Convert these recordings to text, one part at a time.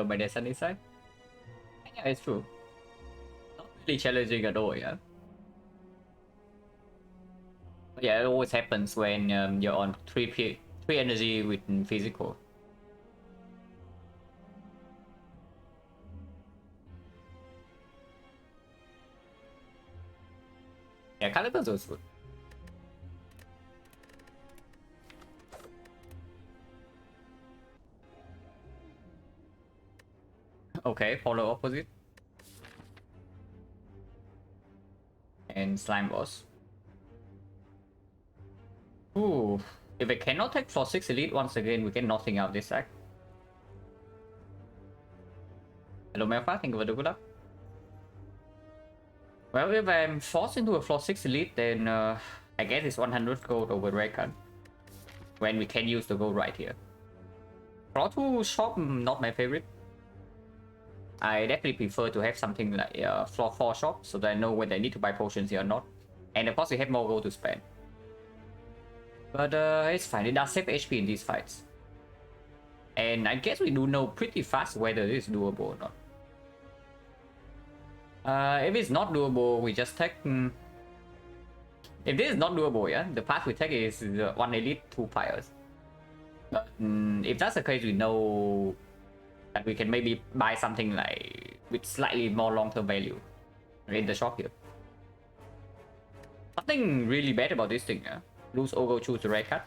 So by the sunny side. Yeah, it's true. Not really challenging at all, yeah. But yeah, it always happens when you're on 3 energy with physical. Yeah, Calibers was good. Okay, polar opposite. And slime boss. Ooh, if I cannot take floor 6 elite once again, we get nothing out this deck. Hello Melfa, thank you for the good luck. Well, if I'm forced into a floor 6 elite, then I guess it's 100 gold over red card. When we can use the gold right here. Floor 2 shop, not my favorite. I definitely prefer to have something like floor 4 shop, so that I know whether I need to buy potions here or not. And of course we have more gold to spend. But it's fine, it does save HP in these fights. And I guess we do know pretty fast whether it is doable or not. If it's not doable, we just take... if this is not doable, yeah, the path we take is 1 elite, 2 fires. But if that's the case, we know that we can maybe buy something like with slightly more long-term value in the shop here. Nothing really bad about this thing, yeah? Lose or go choose the red card.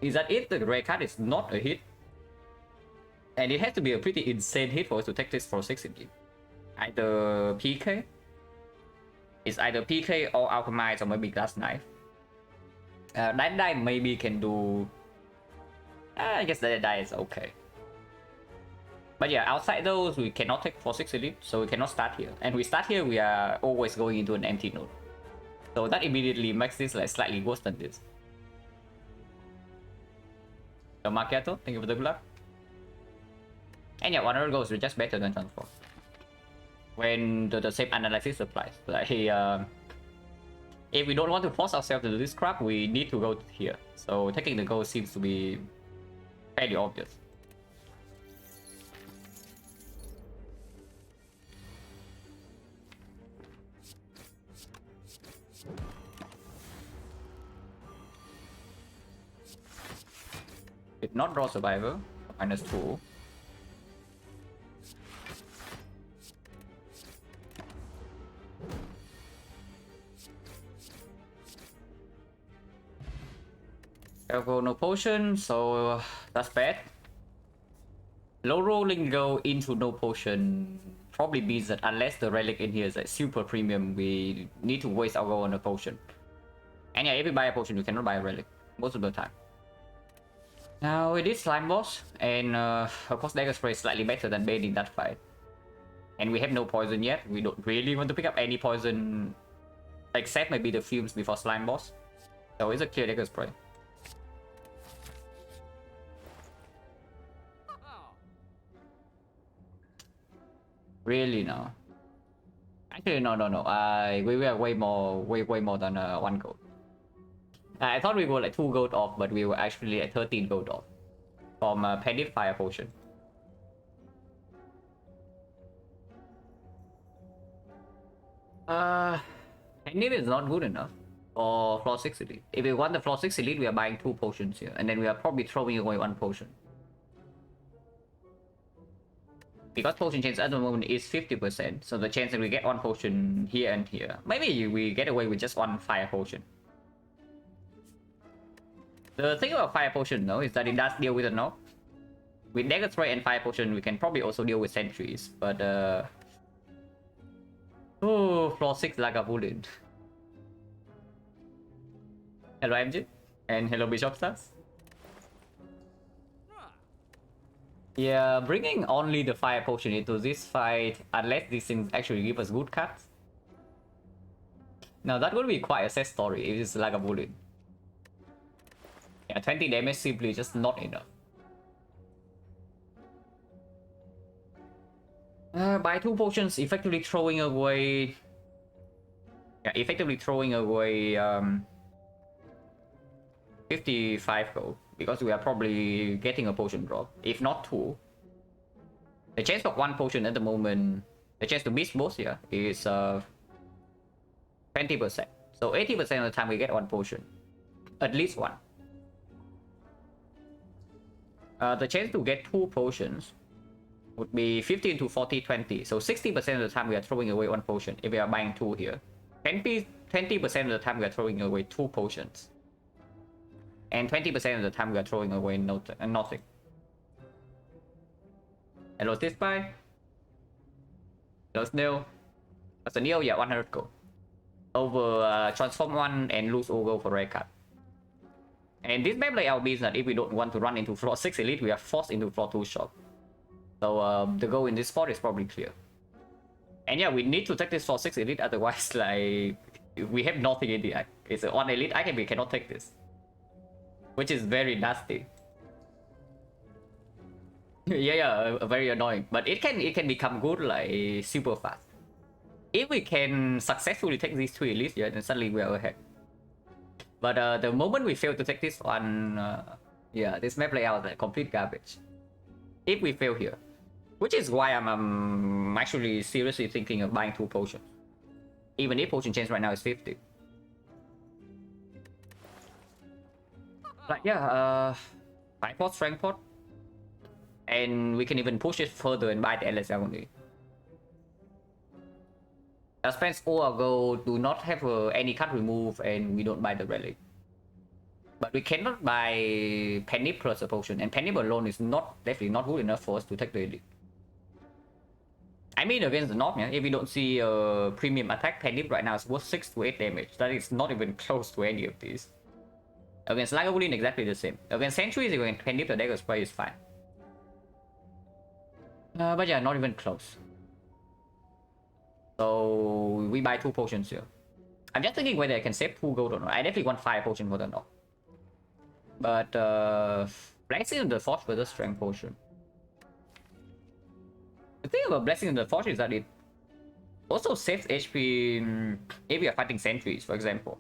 Is that if the red card is not a hit, and it has to be a pretty insane hit for us to take this for 6 indeed. Either PK, it's either PK or Alchemize or maybe Glass Knife. That die maybe can do... I guess that die is okay. But yeah, outside those, we cannot take for 6 elite, so we cannot start here. And we start here, we are always going into an empty node. So that immediately makes this like slightly worse than this. So Macchiato, thank you for the good luck. And yeah, 100 goals is just better than transform. When the same analysis applies. Like, if we don't want to force ourselves to do this crap, we need to go here. So taking the goal seems to be fairly obvious. Did not draw survivor, -2. Go no potion, so that's bad. Low rolling go into no potion probably means that unless the relic in here is like super premium, we need to waste our go on a potion. And yeah, if we buy a potion, we cannot buy a relic most of the time. Now it is slime boss, and of course dagger spray is slightly better than Bane in that fight. And we have no poison yet. We don't really want to pick up any poison, except maybe the fumes before slime boss. So it's a clear dagger spray. Really no. Actually no. We are way more than 1 gold. I thought we were like 2 gold off, but we were actually at 13 gold off from Pendant Fire Potion. Pendant is not good enough for floor 6 elite. If we want the floor 6 elite, we are buying 2 potions here, and then we are probably throwing away 1 potion. Because potion chance at the moment is 50%, so the chance that we get 1 potion here and here, maybe we get away with just 1 fire potion. The thing about fire potion though is that it does deal with a knock. With dagger spray and fire potion, we can probably also deal with sentries, but oh, floor 6 Lagavulin. Hello MG, and hello Bishop Stars. Yeah, bringing only the fire potion into this fight, unless these things actually give us good cuts. Now that would be quite a sad story if it's like a bullet. Yeah, 20 damage simply just not enough. Buy 2 potions, effectively throwing away... Yeah, effectively throwing away 55 gold. Because we are probably getting a potion drop, if not 2. The chance of one potion at the moment, the chance to miss both here is 20%. So 80% of the time we get one potion, at least one. The chance to get two potions would be 15 to 40, 20. So 60% of the time we are throwing away one potion if we are buying two here. 20% of the time we are throwing away two potions. And 20% of the time we are throwing away nothing. Hello this buy. Hello Snail. That's a Neo, yeah, 100 gold. Over transform 1 and lose all gold for rare card. And this map layout means that if we don't want to run into floor 6 elite, we are forced into floor 2 shop. So the goal in this spot is probably clear. And yeah, we need to take this floor 6 elite, otherwise like we have nothing in the eye. It's an 1 elite item, we cannot take this. Which is very nasty. yeah, very annoying. But it can become good like super fast. If we can successfully take these 2 elites, yeah, then suddenly we are ahead. But the moment we fail to take this one, yeah, this map layout is like complete garbage. If we fail here, which is why I'm actually seriously thinking of buying 2 potions. Even if potion chance right now is 50. Like yeah, 5 pot, strength pot, and we can even push it further and buy the LSL only. Spends all our gold, do not have any card remove, and we don't buy the relic. But we cannot buy Penny plus a potion, and Penny alone is definitely not good enough for us to take the elite. I mean against the North, yeah, if we don't see a premium attack, Penny right now is worth 6 to 8 damage. That is not even close to any of these. Against Lagavulin, exactly the same. Against Sentries, against Penny the Dagger Spray is fine. But yeah, not even close. So we buy 2 potions here. I'm just thinking whether I can save 2 gold or not. I definitely want 5 potions for the North. But Blessing of the Forge versus Strength Potion. The thing about Blessing of the Forge is that it also saves HP if we are fighting sentries, for example.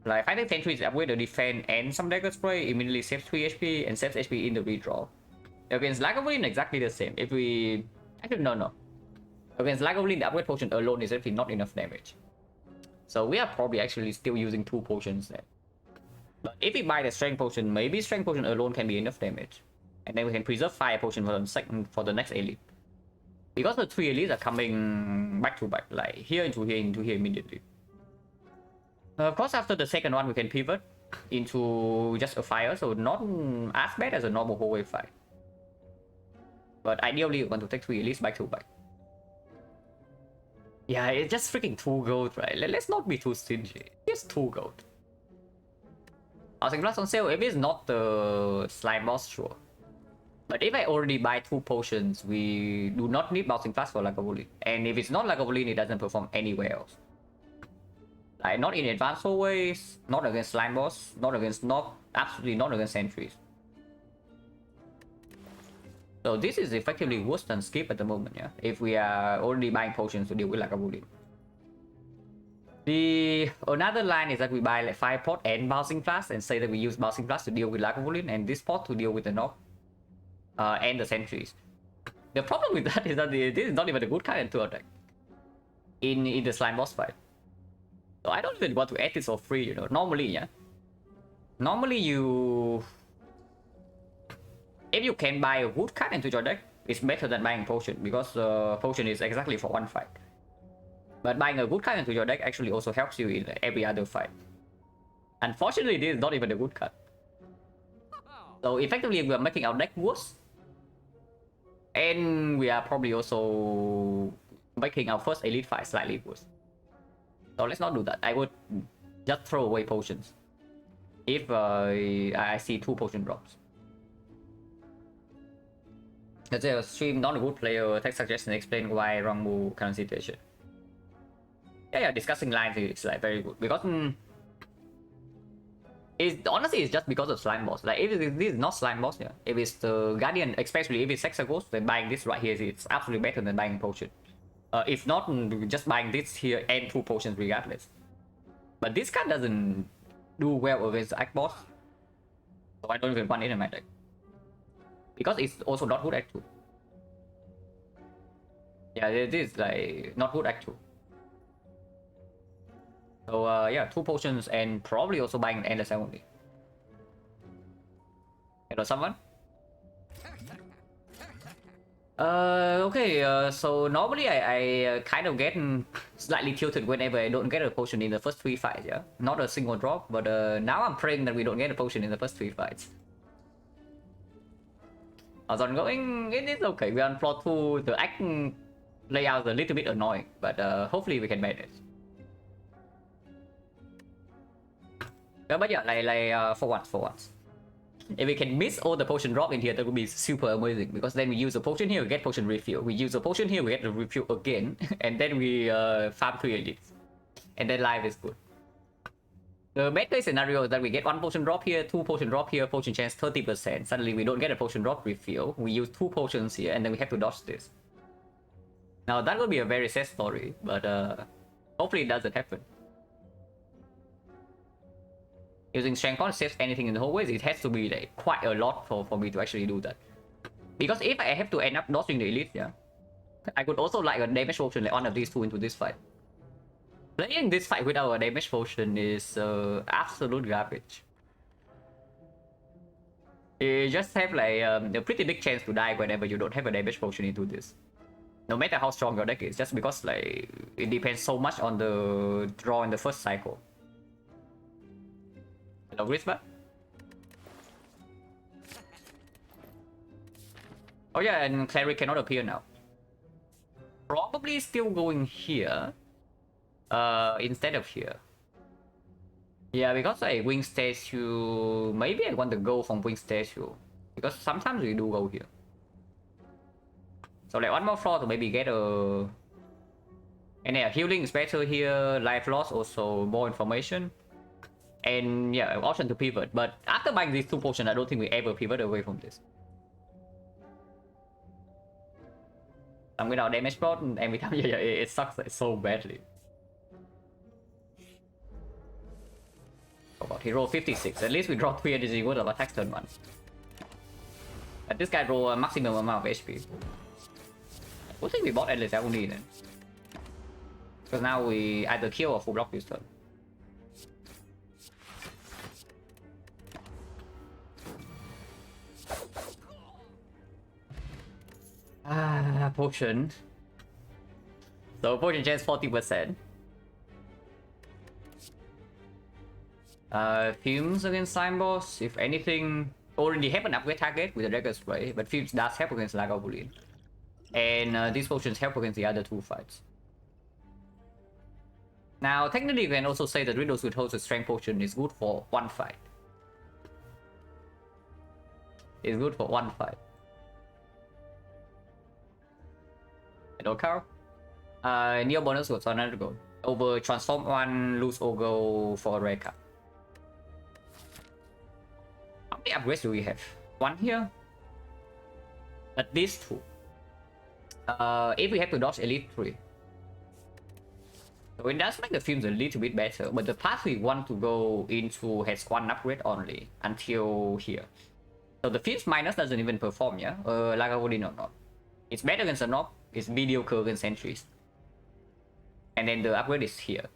Like fighting sentries upgrade the defense and some dagger spray immediately saves 3 HP and saves HP in the redraw. Against Lagavulin, exactly the same. If we actually no. Against Lagavulin, the upgrade potion alone is actually not enough damage. So we are probably actually still using 2 potions there. But if we buy the strength potion, maybe strength potion alone can be enough damage. And then we can preserve fire potion for the next elite. Because the 3 elites are coming back to back, like here into here immediately. Of course, after the second one, we can pivot into just a fire, so not as bad as a normal hallway fight. But ideally, we want to take 3 elites back to back. Yeah, it's just freaking 2 gold, right? Let's not be too stingy. Just 2 gold. Housing Plus on sale, if it's not the slime boss, sure. But if I already buy 2 potions, we do not need Bouncing Flash for Lagavulin. And if it's not Lagavulin, it doesn't perform anywhere else. Like, not in advanced hallways, not against slime boss, not against Nob, absolutely not against sentries. So this is effectively worse than skip at the moment, yeah? If we are already buying potions to deal with Lagavulin. Another line is that we buy like 5 pot and Bouncing Flash and say that we use Bouncing Flash to deal with Lagavulin and this pot to deal with the Nob. And the sentries. The problem with that is that this is not even a good card to attack in the slime boss fight. So I don't even want to add this for free, you know. Normally, yeah. Normally if you can buy a good card into your deck, it's better than buying potion because potion is exactly for one fight. But buying a good card into your deck actually also helps you in every other fight. Unfortunately, this is not even a good card. So effectively, we are making our deck worse. And we are probably also making our first elite fight slightly worse. So let's not do that. I would just throw away potions if I see 2 potion drops. Let's say a stream, not a good player, text suggestion, explain why wrong move, current situation. Yeah, discussing lines is like very good because honestly, it's just because of slime boss. Like, if this is not slime boss, yeah. If it's the Guardian, especially if it's Hexaghost, then buying this right here is absolutely better than buying potion. If not, just buying this here and 2 potions regardless. But this card doesn't do well against Act Boss. So I don't even want it in my deck. Because it's also not good at 2. Yeah, this is like not good actually. So yeah, 2 potions and probably also buying an endless only. Hello, someone? Okay, so normally I kind of get slightly tilted whenever I don't get a potion in the first 3 fights, yeah? Not a single drop, but now I'm praying that we don't get a potion in the first 3 fights. As ongoing, it is okay. We're on floor 2, the action layout is a little bit annoying, but hopefully we can manage. But yeah, for once. If we can miss all the potion drop in here, that would be super amazing. Because then we use a potion here, we get potion refill. We use a potion here, we get the refill again. And then we farm 3 elites. And then life is good. The best case scenario is that we get 1 potion drop here, 2 potion drop here, potion chance 30%. Suddenly we don't get a potion drop refill. We use 2 potions here, and then we have to dodge this. Now that would be a very sad story, but hopefully it doesn't happen. Using strength point saves anything in the whole ways, it has to be like quite a lot for me to actually do that. Because if I have to end up dodging the elite, yeah, I could also like a damage potion like one of these 2 into this fight. Playing this fight without a damage potion is absolute garbage. You just have like a pretty big chance to die whenever you don't have a damage potion into this. No matter how strong your deck is, just because like it depends so much on the draw in the first cycle. Hello, Grisba? Oh yeah, and Cleric cannot appear now. Probably still going here. Instead of here. Yeah, because I wing statue. Maybe I want to go from wing statue. Because sometimes we do go here. So like 1 more floor to maybe get a... And yeah, healing is better here. Life loss also more information. And yeah, option to pivot. But after buying these 2 potions, I don't think we ever pivot away from this. I'm without damage plot, and every time it sucks like, so badly. Oh god, he rolled 56. At least we dropped 3 energy worth of attacks turn 1. But this guy rolled a maximum amount of HP. I don't think we bought endless only then. Because now we either kill or full block this turn. Potion. So potion chance 40%. Fumes against Slime Boss, if anything, already have an upgrade target with the Dagger Spray, but Fumes does help against Lagavulin. And these potions help against the other 2 fights. Now, technically, you can also say that Riddles with Host Strength Potion is good for 1 fight. It's good for 1 fight. Hello, Carl. Neo bonus goes on another goal. Over transform 1, lose or go for a rare card. How many upgrades do we have? 1 here. At least 2. If we have to dodge Elite 3. So it does make the films a little bit better, but the path we want to go into has 1 upgrade only until here. So the films minus doesn't even perform, yeah? Lagavulin or not. It's better against a knob, it's mediocre against sentries. And then the upgrade is here.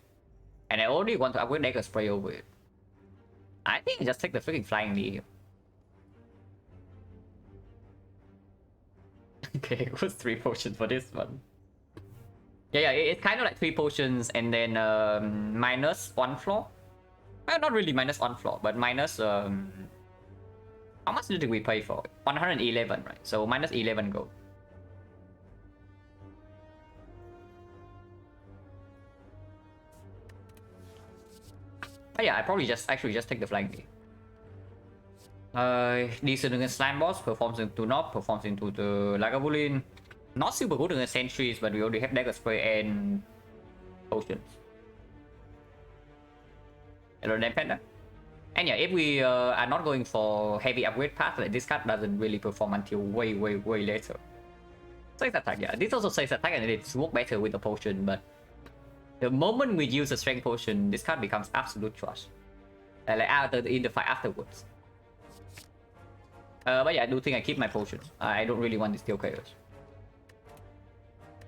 And I already want to upgrade Dagger Spray over it. I think I just take the freaking Flying Knee here. Okay, it was 3 potions for this one. Yeah, it's kind of like 3 potions and then minus 1 floor. Well, not really minus 1 floor, but minus... how much did we pay for it? 111, right? So minus 11 gold. But yeah, I probably actually just take the Flying Knee. Decent against Slime Boss, performs into Knob, performs into the Lagavulin. Not super good against sentries, but we already have Dagger Spray and potions. Hello, Dan Panda. And yeah, if we are not going for heavy upgrade path, like this card doesn't really perform until way later. Safe attack, yeah. This also safe attack and it's work better with the potion, but the moment we use a strength potion, this card becomes absolute trash. Like in the fight afterwards. But yeah, I do think I keep my potion. I don't really want this Steel Chaos.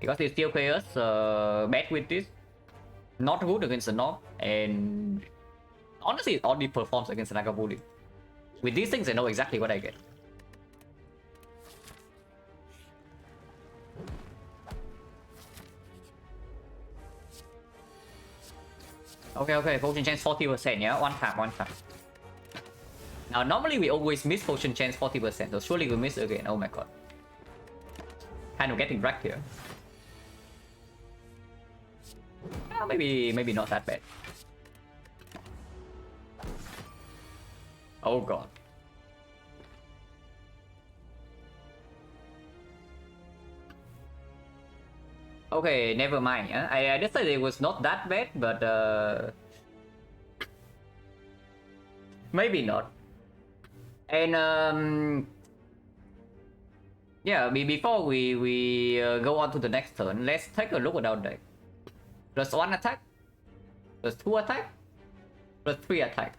because it still plays bad with this. Not good against the Knock, and honestly, it only performs against the Lagavulin. With these things, I know exactly what I get. Okay, potion chance 40%, yeah? One time. Now, normally we always miss potion chance 40%, so surely we miss again. Oh my god. Kind of getting wrecked here. Maybe not that bad. Oh god. Okay, never mind. Yeah? I just said it was not that bad, but maybe not. And yeah, before we go on to the next turn, let's take a look at our deck. +1 attack, +2 attack, +3 attack.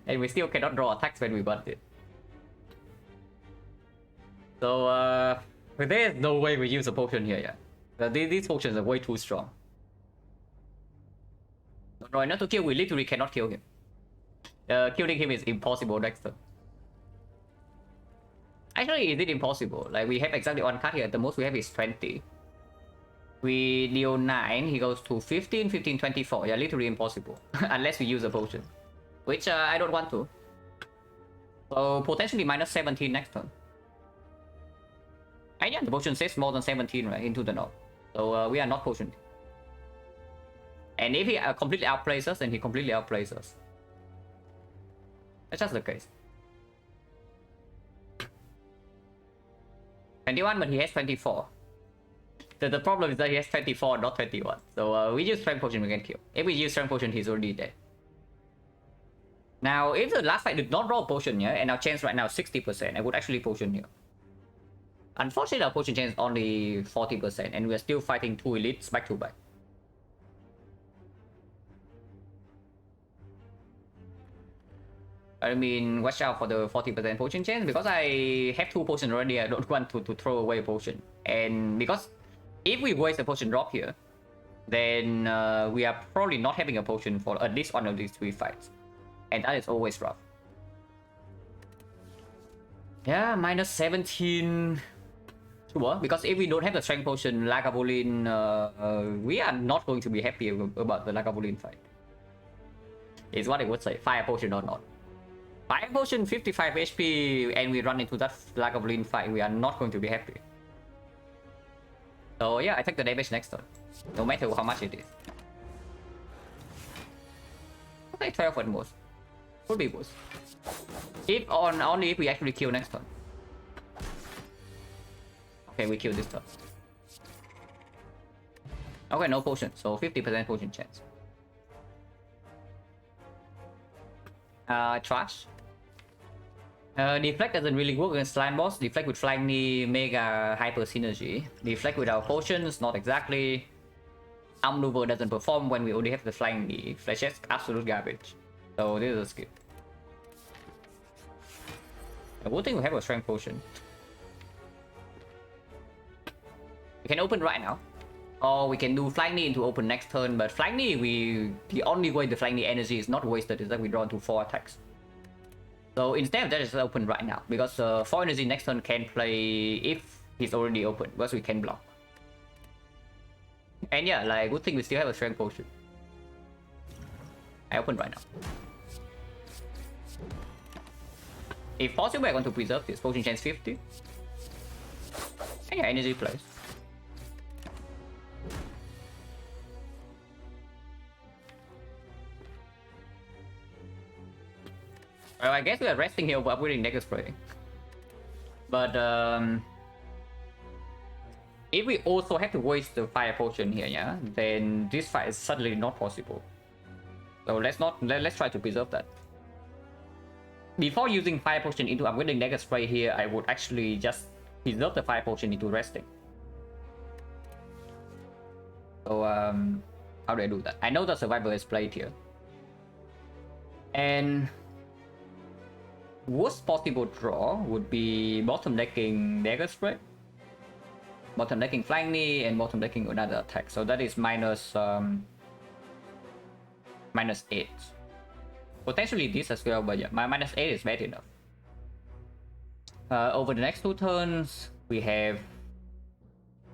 And we still cannot draw attacks when we want it. So there's no way we use a potion here, yeah. These potions are way too strong. Right, not to kill, we literally cannot kill him. Killing him is impossible next turn. Actually, is it impossible? Like, we have exactly 1 card here. The most we have is 20. We deal 9, he goes to 15, 15, 24. Yeah, literally impossible. Unless we use a potion. Which I don't want to. So, potentially -17 next turn. And yeah, the potion says more than 17, right? Into the knob. So, we are not potioned. And if he completely outplays us, then he completely outplays us. That's just the case. 21, but he has 24. The problem is that he has 24, not 21. So we use Strength Potion, we can kill. If we use Strength Potion, he's already dead. Now, if the last fight did not draw a potion here, and our chance right now is 60%, I would actually potion here. Unfortunately, our potion chance is only 40%, and we're still fighting 2 elites back to back. I mean, watch out for the 40% potion chance, because I have 2 potions already, I don't want to throw away a potion. And because if we waste a potion drop here, then we are probably not having a potion for at least one of these 3 fights. And that is always rough. Yeah, -17. Sure, because if we don't have the strength potion, Lagavulin, we are not going to be happy about the Lagavulin fight. Is what I would say, fire potion or not. Fire potion 55 HP and we run into that Lagavulin fight, we are not going to be happy. So yeah, I take the damage next turn, no matter how much it is. Okay, 12 at most. Could be worse. Only if we actually kill next turn. Okay, we kill this turn. Okay, no potion, so 50% potion chance. Trash. Deflect doesn't really work against slime boss. Deflect with flying knee, mega hyper synergy. Deflect without potions, not exactly. Outmaneuver doesn't perform when we only have the flying knee. Flashes, absolute garbage. So this is a skip. I would think we have a strength potion. We can open right now. Or we can do flying knee into open next turn, but flying knee, the only way the flying knee energy is not wasted is that we draw into 4 attacks. So instead of that, it's open right now, because 4 energy next turn can play if he's already open, because we can block. And yeah, like, good thing we still have a strength potion. I open right now. If possible, I want to preserve this. Potion chance 50. And yeah, energy plays. Well, I guess we are resting here while upgrading Dagger Spray. But if we also have to waste the fire potion here, yeah, then this fight is suddenly not possible. So let's try to preserve that. Before using fire potion into upgrading Dagger Spray here, I would actually just preserve the fire potion into resting. So how do I do that? I know the survivor is played here. And worst possible draw would be bottom decking Dagger Spray. Bottom decking flying knee and bottom decking another attack. So that is -8. Potentially this as well, but yeah, my -8 is bad enough. Over the next 2 turns, we have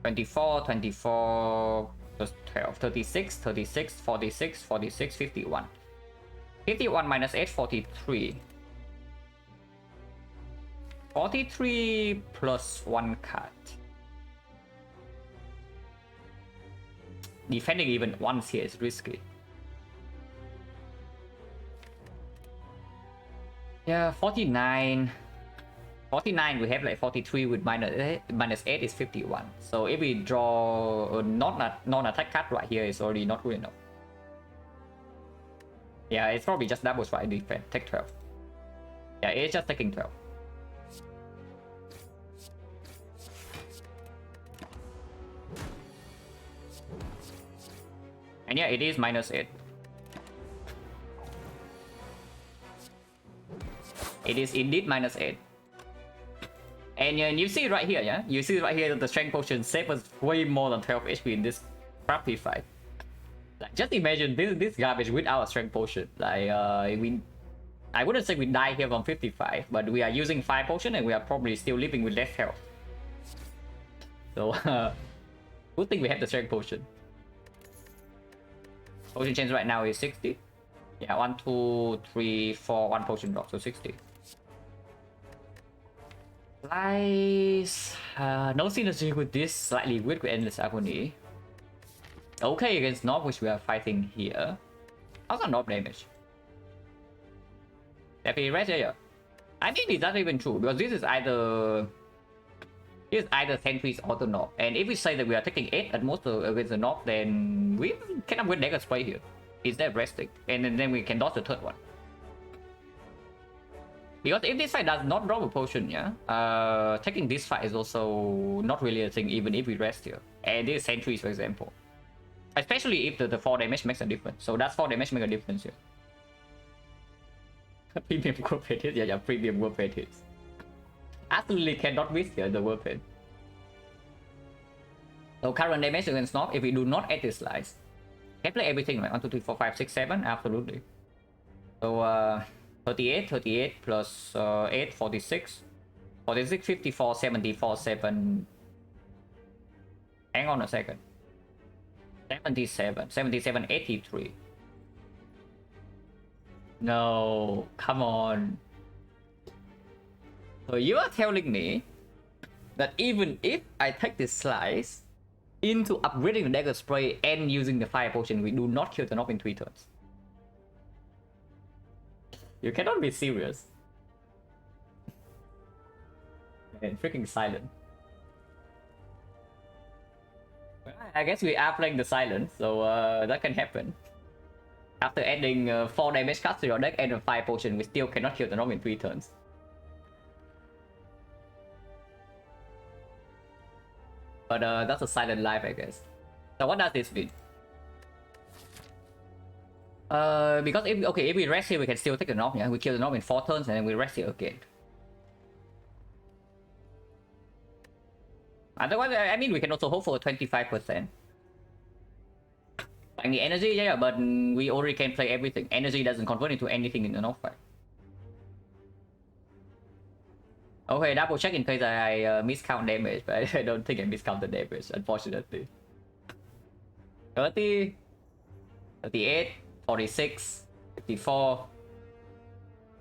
24, 24 plus 12, 36, 36, 46, 46, 51. 51 -8, 43. 43 plus 1 card. Defending even once here is risky. Yeah, 49. 49, we have like 43 with -8 is 51. So if we draw a non-attack card right here, it's already not good enough. Yeah, it's probably just double strike defense. Take 12. Yeah, it's just taking 12. And yeah, it is -8. It is indeed -8. And you see right here, yeah? You see right here that the strength potion saves us way more than 12 HP in this crappy fight. Like, just imagine this garbage without a strength potion. Like, I wouldn't say we die here from 55, but we are using 5 potion and we are probably still living with less health. So, good thing we have the strength potion. Potion change right now is 60. Yeah, 1, 2, 3, 4, 1 potion drop, so 60. Nice. No synergy with this slightly weak with Endless Agony. Okay against Nob, which we are fighting here. How's our Nob damage? Happy rest, yeah. I think it's not even true because this is either Sentries or the Nob. And if we say that we are taking 8 at most against the Nob, then we can upgrade Dagger Spray here. Instead of resting. And then we can dodge the third one. Because if this fight does not drop a potion, yeah, taking this fight is also not really a thing even if we rest here. And this is Sentries, for example. Especially if the 4 damage makes a difference. So that's 4 damage make a difference here. Premium Warp Head hits? Yeah, premium Warp Head hits. Absolutely cannot miss here the Warp Head. So current damage against Nob, if we do not add this slice, can play everything, right? 1, 2, 3, 4, 5, 6, 7, absolutely. So 38 plus 8, 46. 46, 54, 74, 7. Hang on a second. 77, 83. No, come on. So you are telling me that even if I take this slice into upgrading the Dagger Spray and using the Fire Potion, we do not kill the Nob in 3 turns? You cannot be serious. And freaking Silent. I guess we are playing the Silent, so that can happen. After adding 4 damage cards to your deck and a 5 potion, we still cannot kill the Nob in 3 turns. But that's a Silent life, I guess. So what does this mean? Because if we rest here, we can still take the Nob, yeah? We kill the Nob in 4 turns and then we rest here again. Otherwise, I mean, we can also hope for a 25%. Like the energy, yeah, but we already can play everything. Energy doesn't convert into anything in the Nob fight. Okay, double check in case I miscount damage, but I don't think I miscount the damage, unfortunately. 30, 38, 46, 54.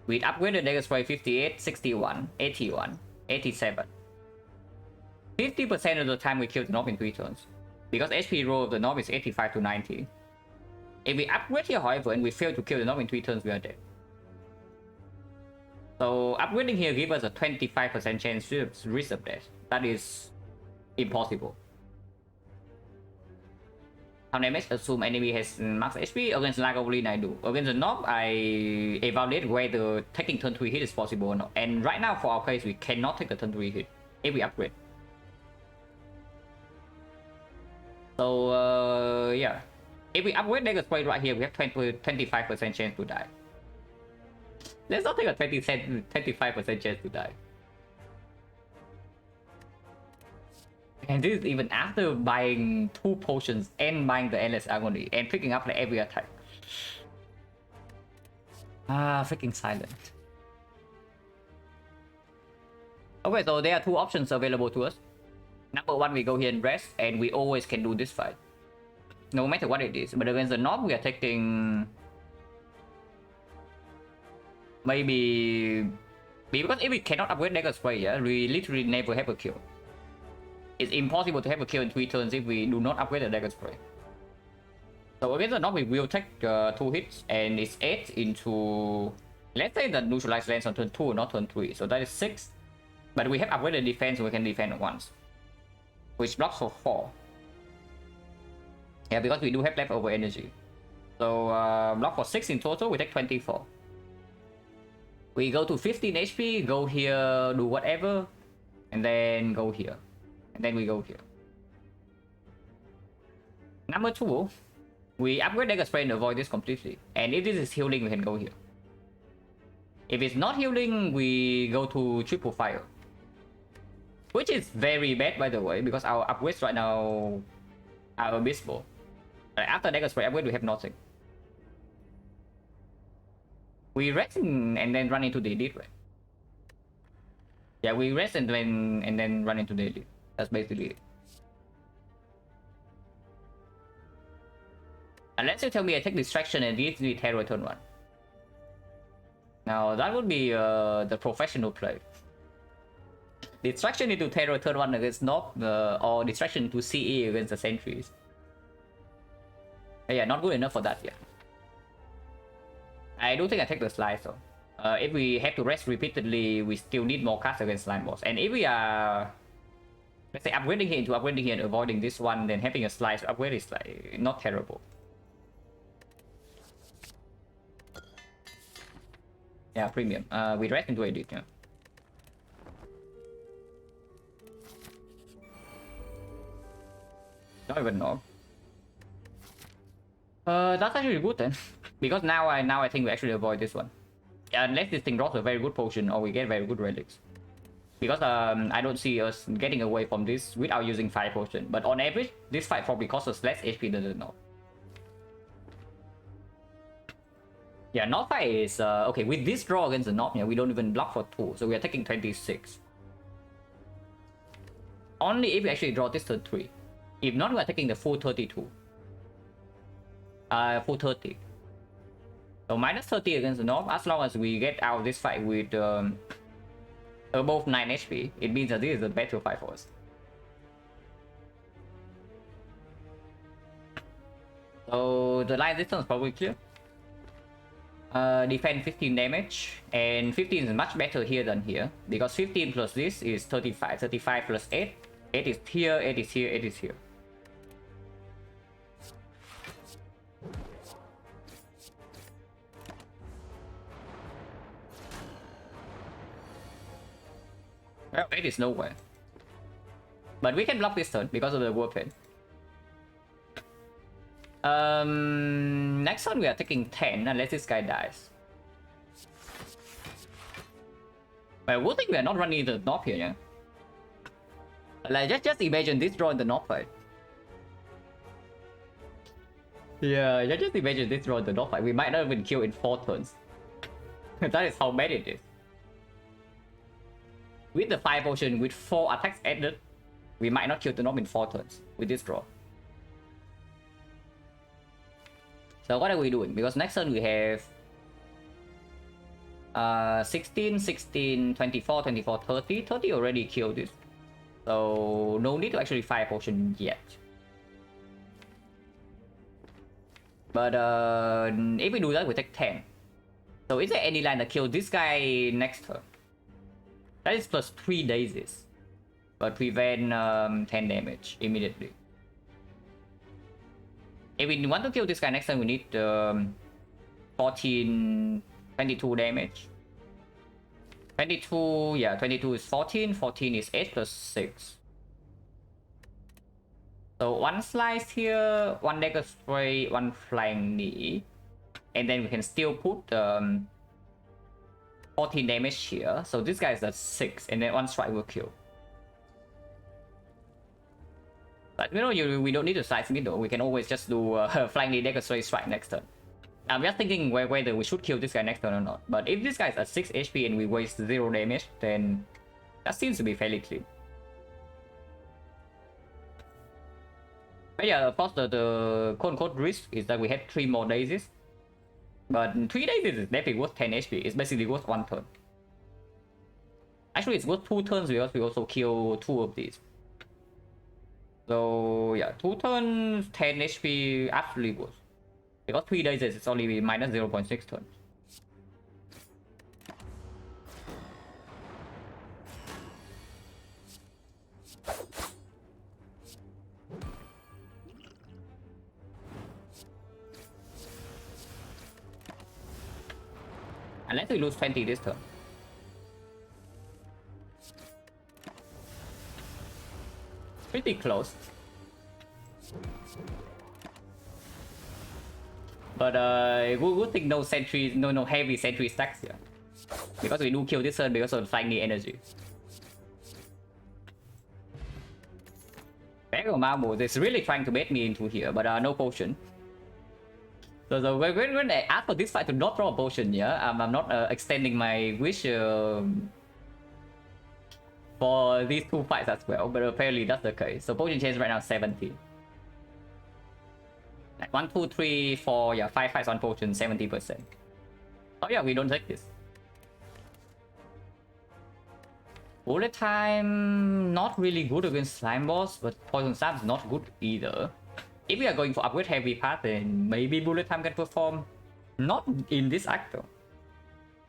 With upgraded Dagger Spray 58, 61, 81, 87. 50% of the time we kill the Nob in 3 turns. Because HP roll of the Nob is 85 to 90. If we upgrade here, however, and we fail to kill the Nob in 3 turns, we are dead. So upgrading here gives us a 25% chance to risk of death. That is impossible. How damage? Assume enemy has max HP. Against Lagavulin I do. Against the Nob, I evaluate whether taking turn 3 hit is possible or not. And right now for our case, we cannot take the turn 3 hit if we upgrade. So yeah. If we upgrade Dagger Spray right here, we have 25% chance to die. Let's not take a 25% chance to die. And this is even after buying 2 potions and buying the Endless Agony and picking up like every attack. Ah, freaking Silent. Okay, so there are 2 options available to us. Number 1, we go here and rest, and we always can do this fight. No matter what it is. But against the Knob, we are taking... maybe... because if we cannot upgrade Dagger Spray, yeah, we literally never have a kill. It's impossible to have a kill in 3 turns if we do not upgrade the Dagger Spray. So against the Knob, we will take 2 hits, and it's 8 into... let's say that neutralize lands on turn 2, not turn 3. So that is 6. But we have upgraded defense, so we can defend once. Which blocks for 4. Yeah, because we do have leftover energy. So block for 6 in total, we take 24. We go to 15 HP, go here, do whatever, and then go here. And then we go here. Number 2, we upgrade Dagger Spray and avoid this completely. And if this is healing, we can go here. If it's not healing, we go to Triple Fire. Which is very bad, by the way, because our upgrades right now are abysmal. After Dagger Spray upgrade, we have nothing. We rest and then run into the elite, right? Yeah, we rest and then run into the elite. That's basically it. Unless you tell me I take distraction and give the terror turn 1. Now that would be the professional play. Distraction into terror turn 1 against Knob, or distraction into CE against the sentries. Yeah, not good enough for that yet. I don't think I take the slice though. If we have to rest repeatedly, we still need more cards against slime boss. And if we are, let's say, upgrading here into upgrading here and avoiding this one, then having a slice upgrade is like not terrible. Yeah, premium. We rest into edit, yeah. Don't even know. That's actually good then. Because now I think we actually avoid this one. Unless this thing drops a very good potion or we get very good relics. Because I don't see us getting away from this without using 5 potion. But on average, this fight probably costs us less HP than the Knob. Yeah, Knob fight is... okay, with this draw against the Knob, yeah, we don't even block for 2. So we are taking 26. Only if we actually draw this turn 3. If not, we are taking the full 32. Full 30. So minus 30 against the Knob. As long as we get out of this fight with above 9 HP, it means that this is a better fight for us. So the line distance is probably clear. Defend 15 damage, and 15 is much better here than here, because 15 plus this is 35. 35 plus 8. 8 is here, 8 is here, 8 is here. Well, 8 is nowhere. But we can block this turn because of the Warphead. Next turn we are taking 10 unless this guy dies. Well, good thing we are not running into the Knob here, yeah? Like, just imagine this draw in the Knob fight. Yeah, just imagine this draw in the Knob fight. We might not even kill in 4 turns. That is how bad it is. With the 5 potion, with 4 attacks added, we might not kill the Knob in 4 turns with this draw. So what are we doing? Because next turn we have 16, 16, 24, 24, 30. 30 already killed this. So no need to actually 5 potion yet. But if we do that, we take 10. So is there any line that kills this guy next turn? That is plus 3 daisies. But prevent 10 damage immediately. If we want to kill this guy next time, we need 14, 22 damage. 22, yeah, 22 is 14, 14 is 8 plus 6. So 1 slice here, 1 dagger spray, 1 flying knee. And then we can still put 14 damage here. So this guy is at 6, and then 1 strike will kill. But you know, we don't need to slice middle. We can always just do flying the Dagger Strike next turn. I'm just thinking whether we should kill this guy next turn or not. But if this guy is at 6 HP and we waste 0 damage, then that seems to be fairly clean. But yeah, of course, the quote-unquote risk is that we have 3 more daisies. But 3 daisies is definitely worth 10 HP. It's basically worth 1 turn. Actually, it's worth 2 turns because we also kill 2 of these. So yeah, 2 turns, 10 HP, absolutely worth. Because 3 daisies, it's only minus 0.6 turns. Unless we lose 20 this turn. Pretty close. But good thing no sentries, no heavy sentry stacks here. Because we do kill this turn because of flying energy. Bag of Marbles is really trying to bait me into here, but no potion. So when I ask for this fight to not draw a potion, yeah, I'm not extending my wish for these 2 fights as well, but apparently that's the case. So potion chance right now 70. Like 1, 2, 3, 4, yeah, 5 fights on potion, 70%. Oh yeah, we don't take this. Bullet time, not really good against slime boss, but poison stab is not good either. If we are going for upgrade heavy path, then maybe bullet time can perform. Not in this act though.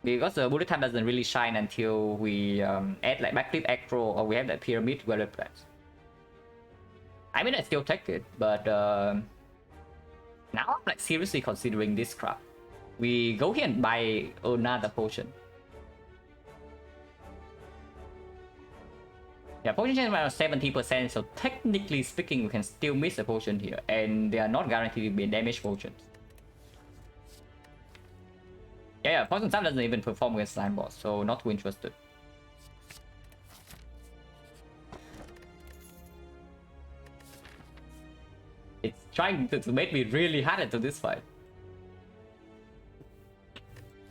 Because the bullet time doesn't really shine until we add like backflip acro or we have that pyramid wallet plans. I mean, I still take it, but now I'm like seriously considering this crap. We go here and buy another potion. Yeah, potion chance around 70%, so technically speaking, we can still miss a potion here, and they are not guaranteed to be damage potions. Yeah, poison stab doesn't even perform against slime boss, so not too interested. It's trying to make me really hard into this fight.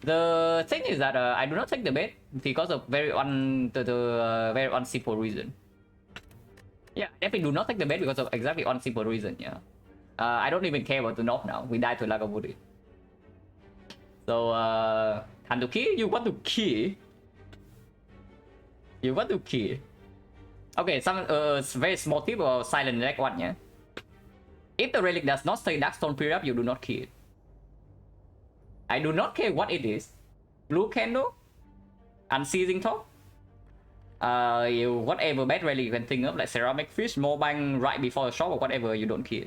The thing is that I do not take the bait because of very very unsimple reason. Yeah, definitely do not take the bait because of exactly unsimple reason. Yeah, I don't even care about the knob now. We die to lack of woody. So time to kill. You want to kill? You want to kill? Okay, some very small tip of Silent-1. Yeah, if the relic does not say Darkstone period, you do not kill it. I do not care what it is. Blue candle, unceasing top, whatever bad relic you can think of, like ceramic fish, mobile right before the shop or whatever, you don't kill.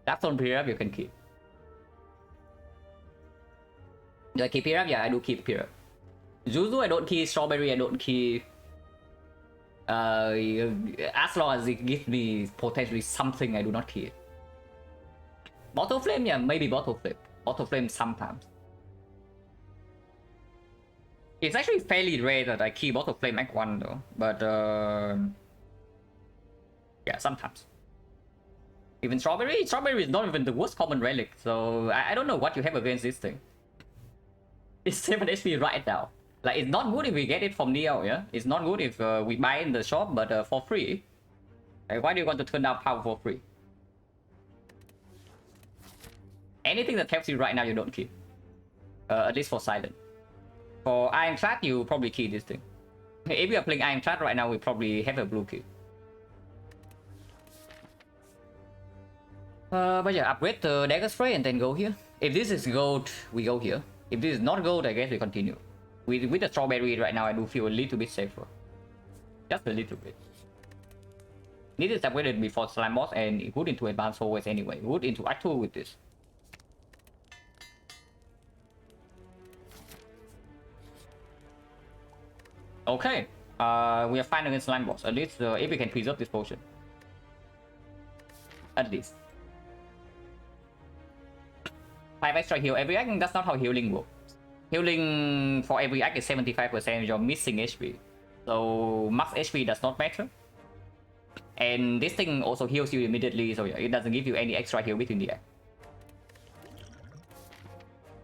That's on period you can keep. The keep period, yeah, I do keep period. Zuzu, I don't keep. Strawberry, I don't keep. As long as it gives me potentially something, I do not keep. Bottle flame, yeah, maybe bottle flame. Bottle flame sometimes. It's actually fairly rare that I keep bottle flame Act 1 though, but yeah, sometimes. Even strawberry is not even the worst common relic, so I don't know what you have against this thing. It's 7 HP right now. Like, it's not good if we get it from Neo, yeah? It's not good if we buy in the shop, but for free. Like, why do you want to turn down power for free? Anything that helps you right now, you don't keep. At least for Silent. For Ironclad, you probably key this thing. If we are playing Ironclad right now, we probably have a blue key. But yeah, upgrade the dagger spray and then go here. If this is gold, we go here. If this is not gold, I guess we continue. With the strawberry right now, I do feel a little bit safer. Just a little bit. Need is upgraded before slime boss and good into advanced always anyway. Good into Act 2 with this. Okay, we are fine against slime boss. At least if we can preserve this potion. At least. 5 extra heal every act, that's not how healing works. Healing for every act is 75% of your missing HP. So max HP does not matter. And this thing also heals you immediately, so yeah, it doesn't give you any extra heal between the act.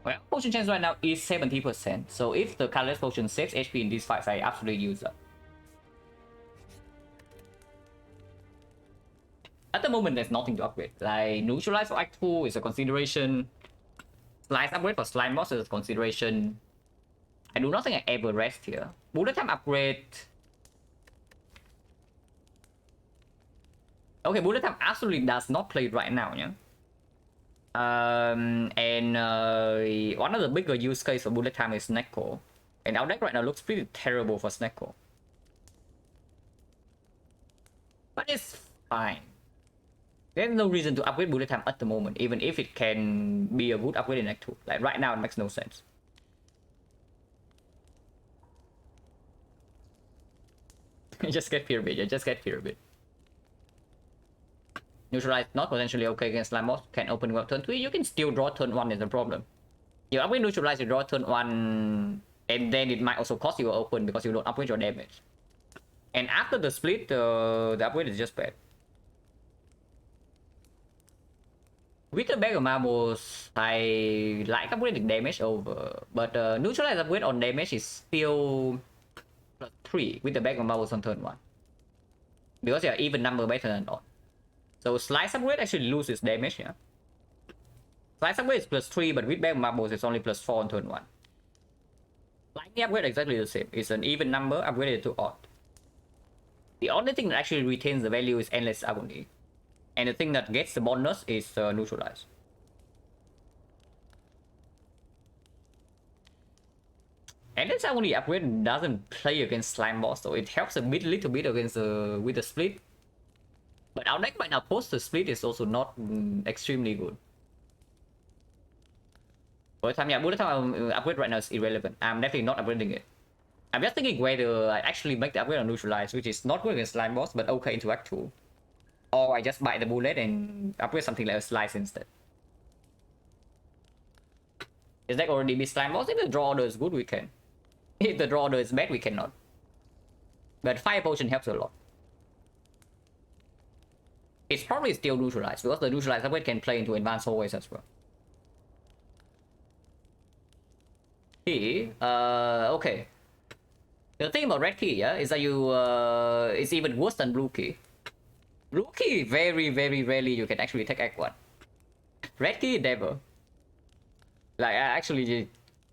Well, potion chance right now is 70%, so if the colorless potion saves HP in these fights, I absolutely use that. At the moment, there's nothing to upgrade. Like, Neutralize for Act 2 is a consideration. Slice upgrade for Slime Boss is a consideration. I do not think I ever rest here. Bullet Time upgrade. Okay, Bullet Time absolutely does not play right now, yeah. One of the bigger use case for Bullet Time is Snecko. And our deck right now looks pretty terrible for Snecko. But it's fine. There's no reason to upgrade Bullet Time at the moment, even if it can be a good upgrade in Act 2. Like right now, it makes no sense. Just get Pyramid, just get Pyramid. Neutralize not potentially okay against Slime Boss, can open well turn 3. You can still draw turn 1 is the problem. You upgrade Neutralize, you draw turn 1, and then it might also cost you open because you don't upgrade your damage. And after the split, the upgrade is just bad. With the bag of marbles, I like upgrading damage over, but Neutralize upgrade on damage is still +3 with the bag of marbles on turn 1. Because yeah, even number better than not. So Slice upgrade actually loses damage, yeah. Slice upgrade is +3, but with bag of marbles it's only +4 on turn 1. Lightning upgrade exactly the same. It's an even number upgraded to odd. The only thing that actually retains the value is Endless Agony. And the thing that gets the bonus is Neutralize. Endless Agony upgrade doesn't play against Slime Boss, so it helps a little bit against with the split. But our deck right now post the split is also not extremely good. Bullet Time, yeah, Bullet Time upgrade right now is irrelevant. I'm definitely not upgrading it. I'm just thinking whether I actually make the upgrade on Neutralize, which is not good against Slime Boss, but okay into Act 2. Or I just buy the bullet and upgrade something like a Slice instead. Is deck already be Slime Boss? If the draw order is good, we can. If the draw order is bad, we cannot. But Fire Potion helps a lot. It's probably still Neutralized, because the Neutralized upgrade can play into Advanced always as well. Key, okay. The thing about Red Key, yeah, is that you, it's even worse than Blue Key. Blue Key, very rarely you can actually take Act 1. Red Key, never. Like, actually,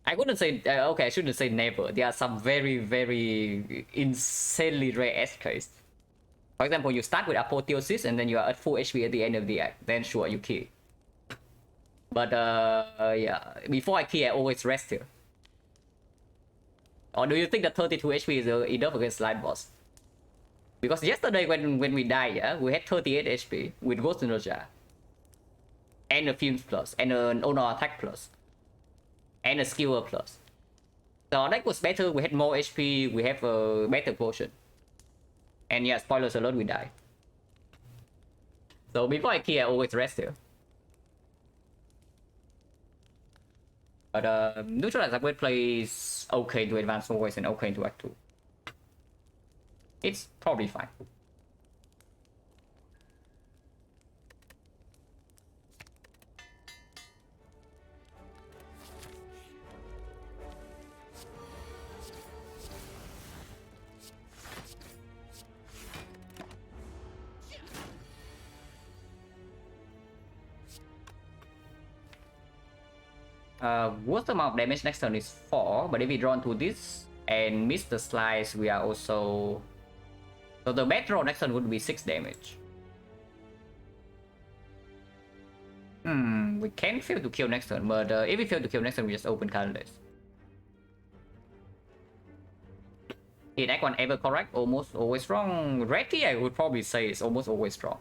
I wouldn't say, okay, I shouldn't say never. There are some very insanely rare edge cases. For example, you start with Apotheosis and then you are at full HP at the end of the act. Then sure, you key. But yeah, before I key, I always rest here. Or do you think that 32 HP is enough against Slime Boss? Because yesterday when we died, yeah, we had 38 HP with Ghost Energy. And a Fumes Plus, and an Honor Attack Plus. And a Skewer Plus. So our deck was better, we had more HP, we have a better potion. And yeah, spoilers alert, we die. So before I key, I always rest here. But Neutralize upgrade plays okay into Advanced Always and okay into Act 2. It's probably fine. Worst amount of damage next turn is 4, but if we draw into this and miss the slice, we are also... So the bad draw next turn would be 6 damage. We can fail to kill next turn, but if we fail to kill next turn, we just open colorless. Is Act 1 ever correct? Almost always wrong. Red Key, I would probably say is almost always wrong.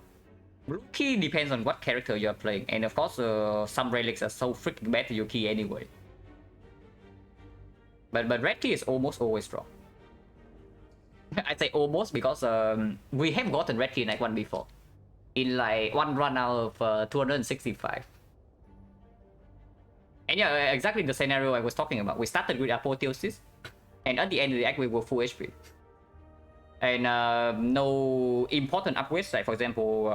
Blue Key depends on what character you're playing, and of course some relics are so freaking bad to your key anyway. But Red Key is almost always wrong. I say almost because we have gotten Red Key in Act 1 before. In like one run out of 265. And yeah, exactly the scenario I was talking about. We started with Apotheosis, and at the end of the act we were full HP. And no important upgrades, like for example,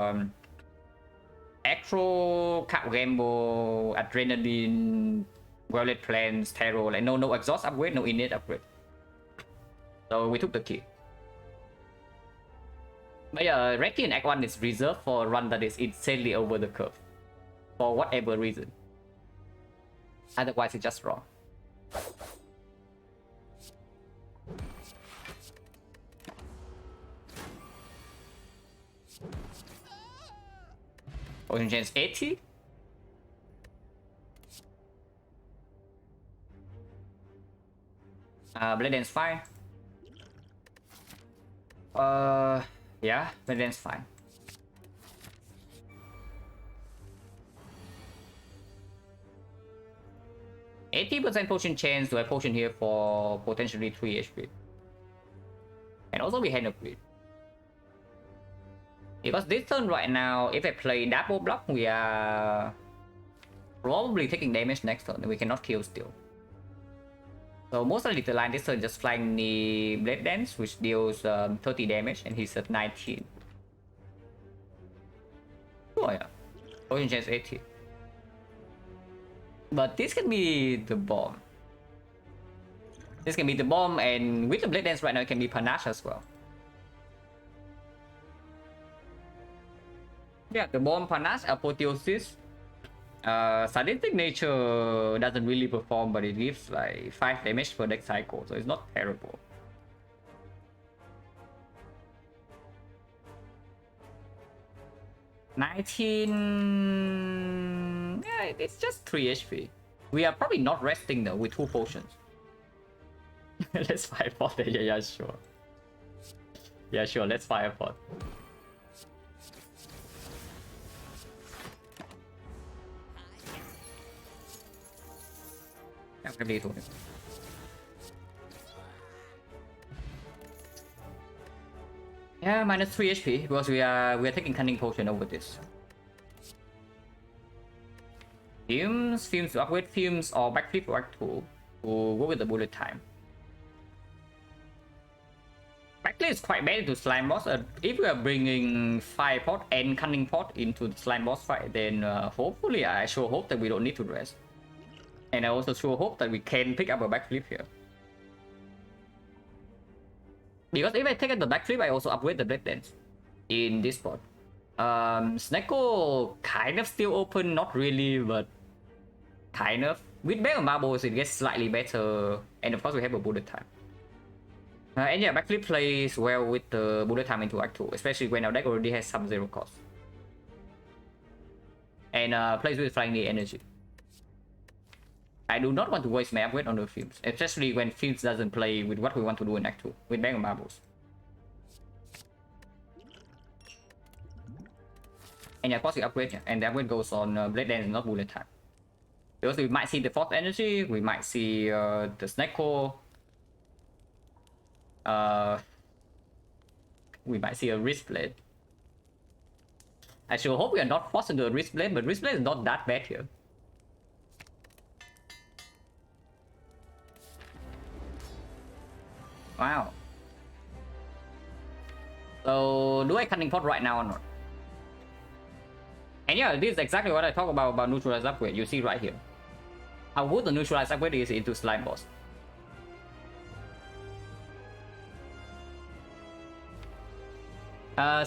Acro, Cap Gamble, Adrenaline, Violet Plans, Tarot, like no exhaust upgrade, no innate upgrade. So we took the key. But yeah, Red Key in Act 1 is reserved for a run that is insanely over the curve. For whatever reason. Otherwise, it's just wrong. Potion chance 80. Blade Dance fine. Yeah, Blade Dance fine. %80 potion chance to have potion here for potentially 3 HP. And also we hand upgrade. Because this turn right now, if I play double block, we are probably taking damage next turn. We cannot kill still. So most likely the line this turn just flying the Blade Dance, which deals 30 damage, and he's at 19. Oh yeah, potion chance 80. But this can be the bomb. This can be the bomb, and with the Blade Dance right now, it can be Panache as well. Yeah, the bomb, Panache, Apotheosis. Sadistic Nature doesn't really perform, but it gives like 5 damage per deck cycle, so it's not terrible. $19... Yeah, it's just 3 HP. We are probably not resting though with 2 potions. Let's fire pot. Yeah, sure. Yeah, sure, let's fire pot. Yeah, minus 3 HP because we are taking Cunning Potion over this. Fumes to upgrade Fumes or Backflip or Act 2 to go with the bullet time. Backflip is quite bad to Slime Boss. If we are bringing Fire Pot and Cunning Pot into the Slime Boss fight, then hopefully I sure hope that we don't need to rest. And I also sure hope that we can pick up a backflip here. Because if I take the backflip, I also upgrade the Blade Dance in this spot. Snecko kind of still open, not really, but kind of. With Bag of Marbles, it gets slightly better, and of course we have a bullet time. And yeah, backflip plays well with the bullet time into Act 2, especially when our deck already has Sub-Zero cost. And plays with Flying the Energy. I do not want to waste my upgrade on the Fumes, especially when Fumes doesn't play with what we want to do in Act 2, with Bag of Marbles. And yeah, of course we upgrade, yeah, and the upgrade goes on Blade Dance, not bullet time. Because we might see the Force Energy, we might see the Snecko. We might see a Wrist Blade. I sure hope we are not forced into a Wrist Blade, but Wrist Blade is not that bad here. Wow. So, do I Cunning Pot right now or not? And yeah, this is exactly what I talk about Neutralize Upgrade. You see right here. How good the Neutralize Upgrade is into Slime Boss.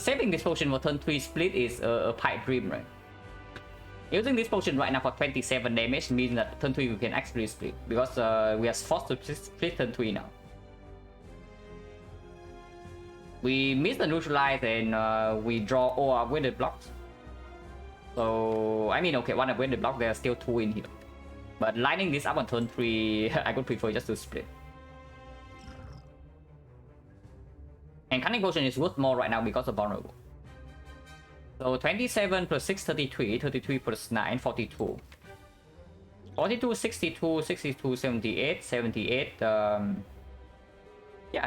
Saving this potion for turn 3 split is a pipe dream, right? Using this potion right now for 27 damage means that turn 3 we can actually split. Because we are forced to split turn 3 now. We miss the neutralize and we draw all our weighted blocks. So, I mean, okay, one weighted block, there are still 2 in here. But lining this up on turn 3, I would prefer just to split. And Cunning Potion is worth more right now because of Vulnerable. So 27 plus 6, 33, 33 plus 9, 42. 42, 62, 62, 78, 78. Yeah,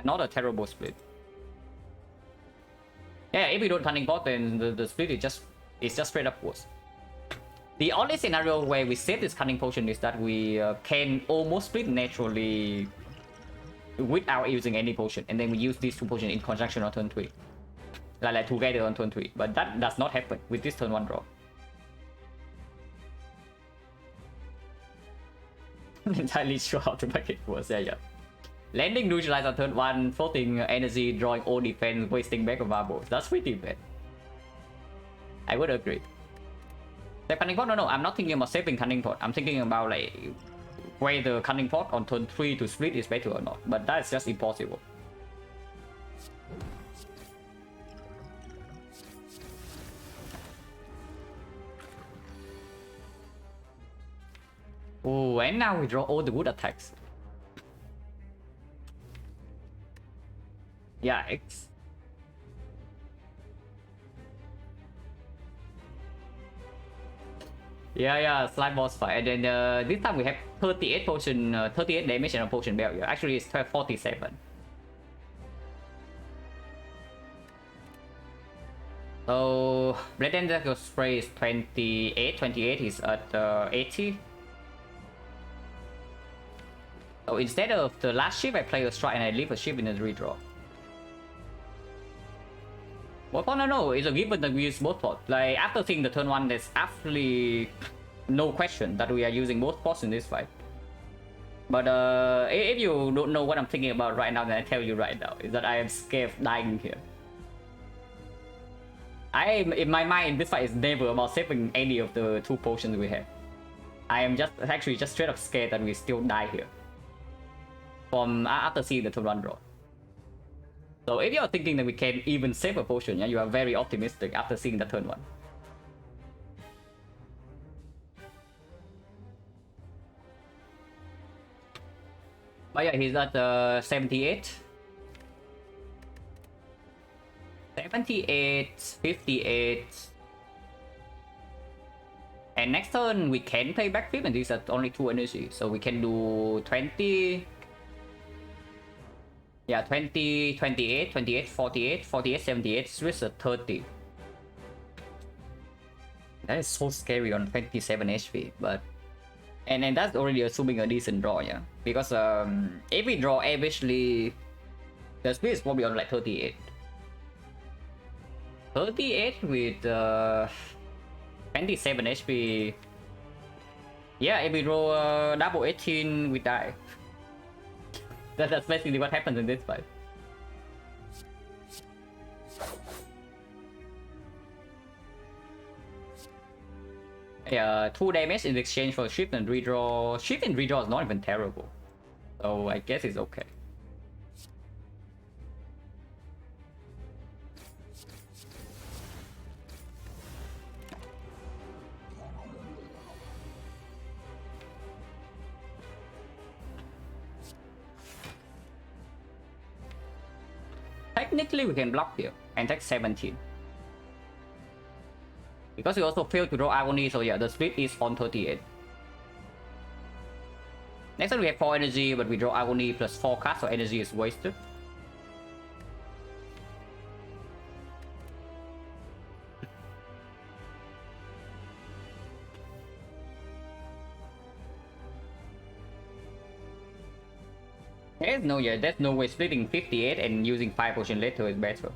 not a terrible split. Yeah, if we don't Cunning Pot, then the split is just straight up worse. The only scenario where we save this Cunning Potion is that we can almost split naturally without using any potion, and then we use these two potions in conjunction on turn 3. Like together on turn 3. But that does not happen with this turn 1 draw. I'm entirely sure how to make it worse. Yeah. Landing neutralize on turn 1, floating energy, drawing all defense, wasting back of marbles. That's pretty bad. I would agree. Save Cunning Pot? No, I'm not thinking about saving Cunning Pot. I'm thinking about like whether Cunning Pot on turn 3 to split is better or not. But that's just impossible. Oh, and now we draw all the wood attacks. Yeah, X. Yeah, slime boss fight. And then this time we have 38 potion, 38 damage and a potion belt. Yeah, actually it's 47. So Blade and Dagger Spray is 28. 28 is at 80. So instead of the last ship, I play a strike and I leave a ship in the redraw. Both pot? No, it's a given that we use both pot. Like after seeing the turn 1, there's absolutely no question that we are using both pots in this fight. But if you don't know what I'm thinking about right now, then I tell you right now is that I am scared of dying here. In my mind, this fight is never about saving any of the 2 potions we have. I am just straight up scared that we still die here. From after seeing the turn 1 draw. So if you're thinking that we can even save a potion, yeah, you are very optimistic after seeing the turn 1. But yeah, he's at 78. 78, 58. And next turn we can play backflip, and these are only 2 energy. So we can do 20. Yeah, 20, 28, 28, 48, 48, 78, switch at 30. That is so scary on 27 HP, but... And that's already assuming a decent draw, yeah? Because if we draw averagely, the speed is probably on like 38. 38 with 27 HP. Yeah, if we draw double 18, we die. That's basically what happens in this fight. Yeah, 2 damage in exchange for shift and redraw. Shift and redraw is not even terrible, so I guess it's okay. Technically, we can block here and take 17. Because we also failed to draw Agony, so yeah, the split is on 38. Next time we have 4 energy, but we draw Agony plus 4 cards, so energy is wasted. There's no way splitting 58 and using 5 potion later is better.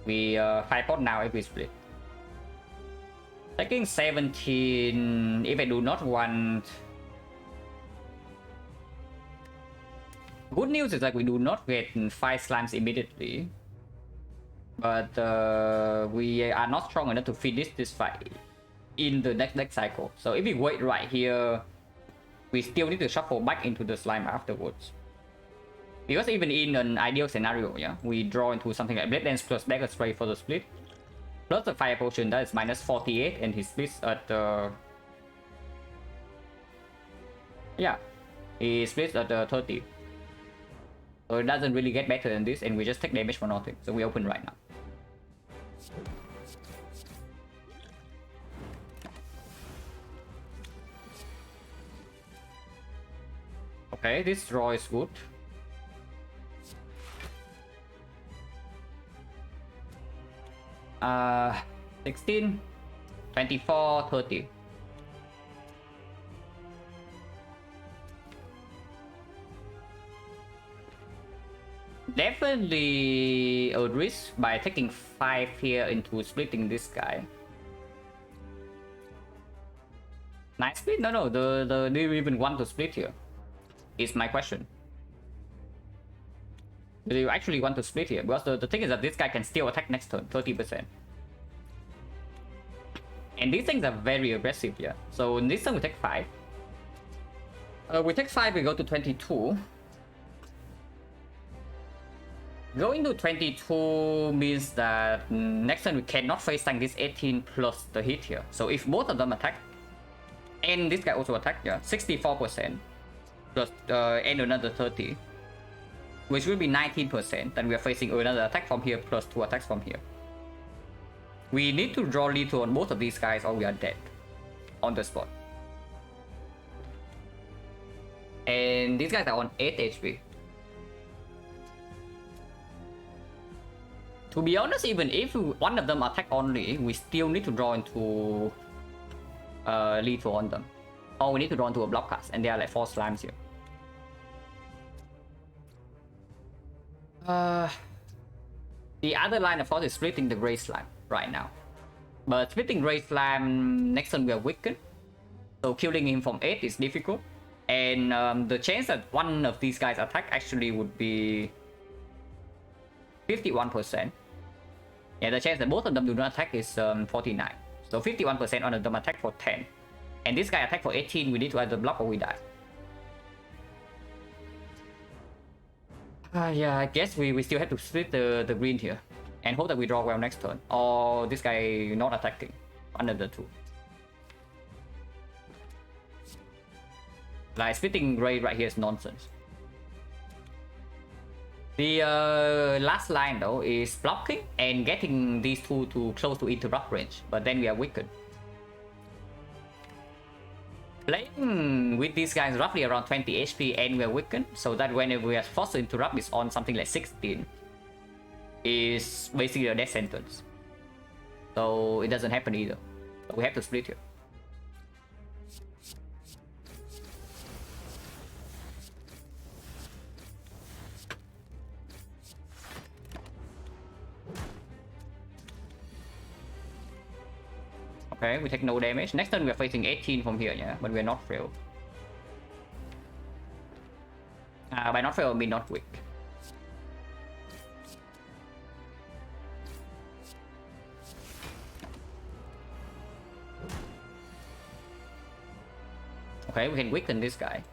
We 5 pot now if we split. Taking 17 if I do not want. Good news is like we do not get 5 slimes immediately. But we are not strong enough to finish this fight in the next cycle. So if we wait right here, we still need to shuffle back into the slime afterwards. Because even in an ideal scenario, yeah, we draw into something like Blade Dance plus Dagger Spray for the split. Plus the Fire Potion, that is minus 48, and he splits at yeah, he splits at 30. So it doesn't really get better than this, and we just take damage for nothing. So we open right now. Okay, this draw is good. Uh, 16, 24, 30. Definitely a risk by taking 5 here into splitting this guy. Nice split? No, do you even want to split here? Is my question. Do you actually want to split here? Because the thing is that this guy can still attack next turn, 30%. And these things are very aggressive here. So in this turn we take 5. We take 5, we go to 22. Going to 22 means that next turn we cannot face tank this 18 plus the hit here. So if both of them attack, and this guy also attack, yeah, 64% plus and another 30, which will be 19%. Then we are facing another attack from here plus 2 attacks from here. We need to draw lethal on both of these guys or we are dead on the spot. And these guys are on 8 HP. To be honest, even if one of them attack only, we still need to draw into lethal on them. Or we need to draw into a block cast, and there are like 4 slimes here. The other line of course is splitting the Grey Slime right now. But splitting Grey Slime next turn we are weakened. So killing him from 8 is difficult. And the chance that one of these guys attack actually would be 51%. Yeah, the chance that both of them do not attack is 49. So 51% on them attack for 10. And this guy attack for 18, we need to either block or we die. Yeah, I guess we still have to split the green here. And hope that we draw well next turn. Or this guy not attacking. One of the two. Like splitting gray right here is nonsense. The last line though is blocking and getting these two to close to interrupt range, but then we are weakened. Playing with these guys roughly around 20 HP and we are weakened, so that whenever we are forced to interrupt is on something like 16, is basically a death sentence. So it doesn't happen either. So we have to split here. Okay, we take no damage. Next turn we are facing 18 from here, yeah, but we are not failed. By not failed, I mean not weak. Okay, we can weaken this guy.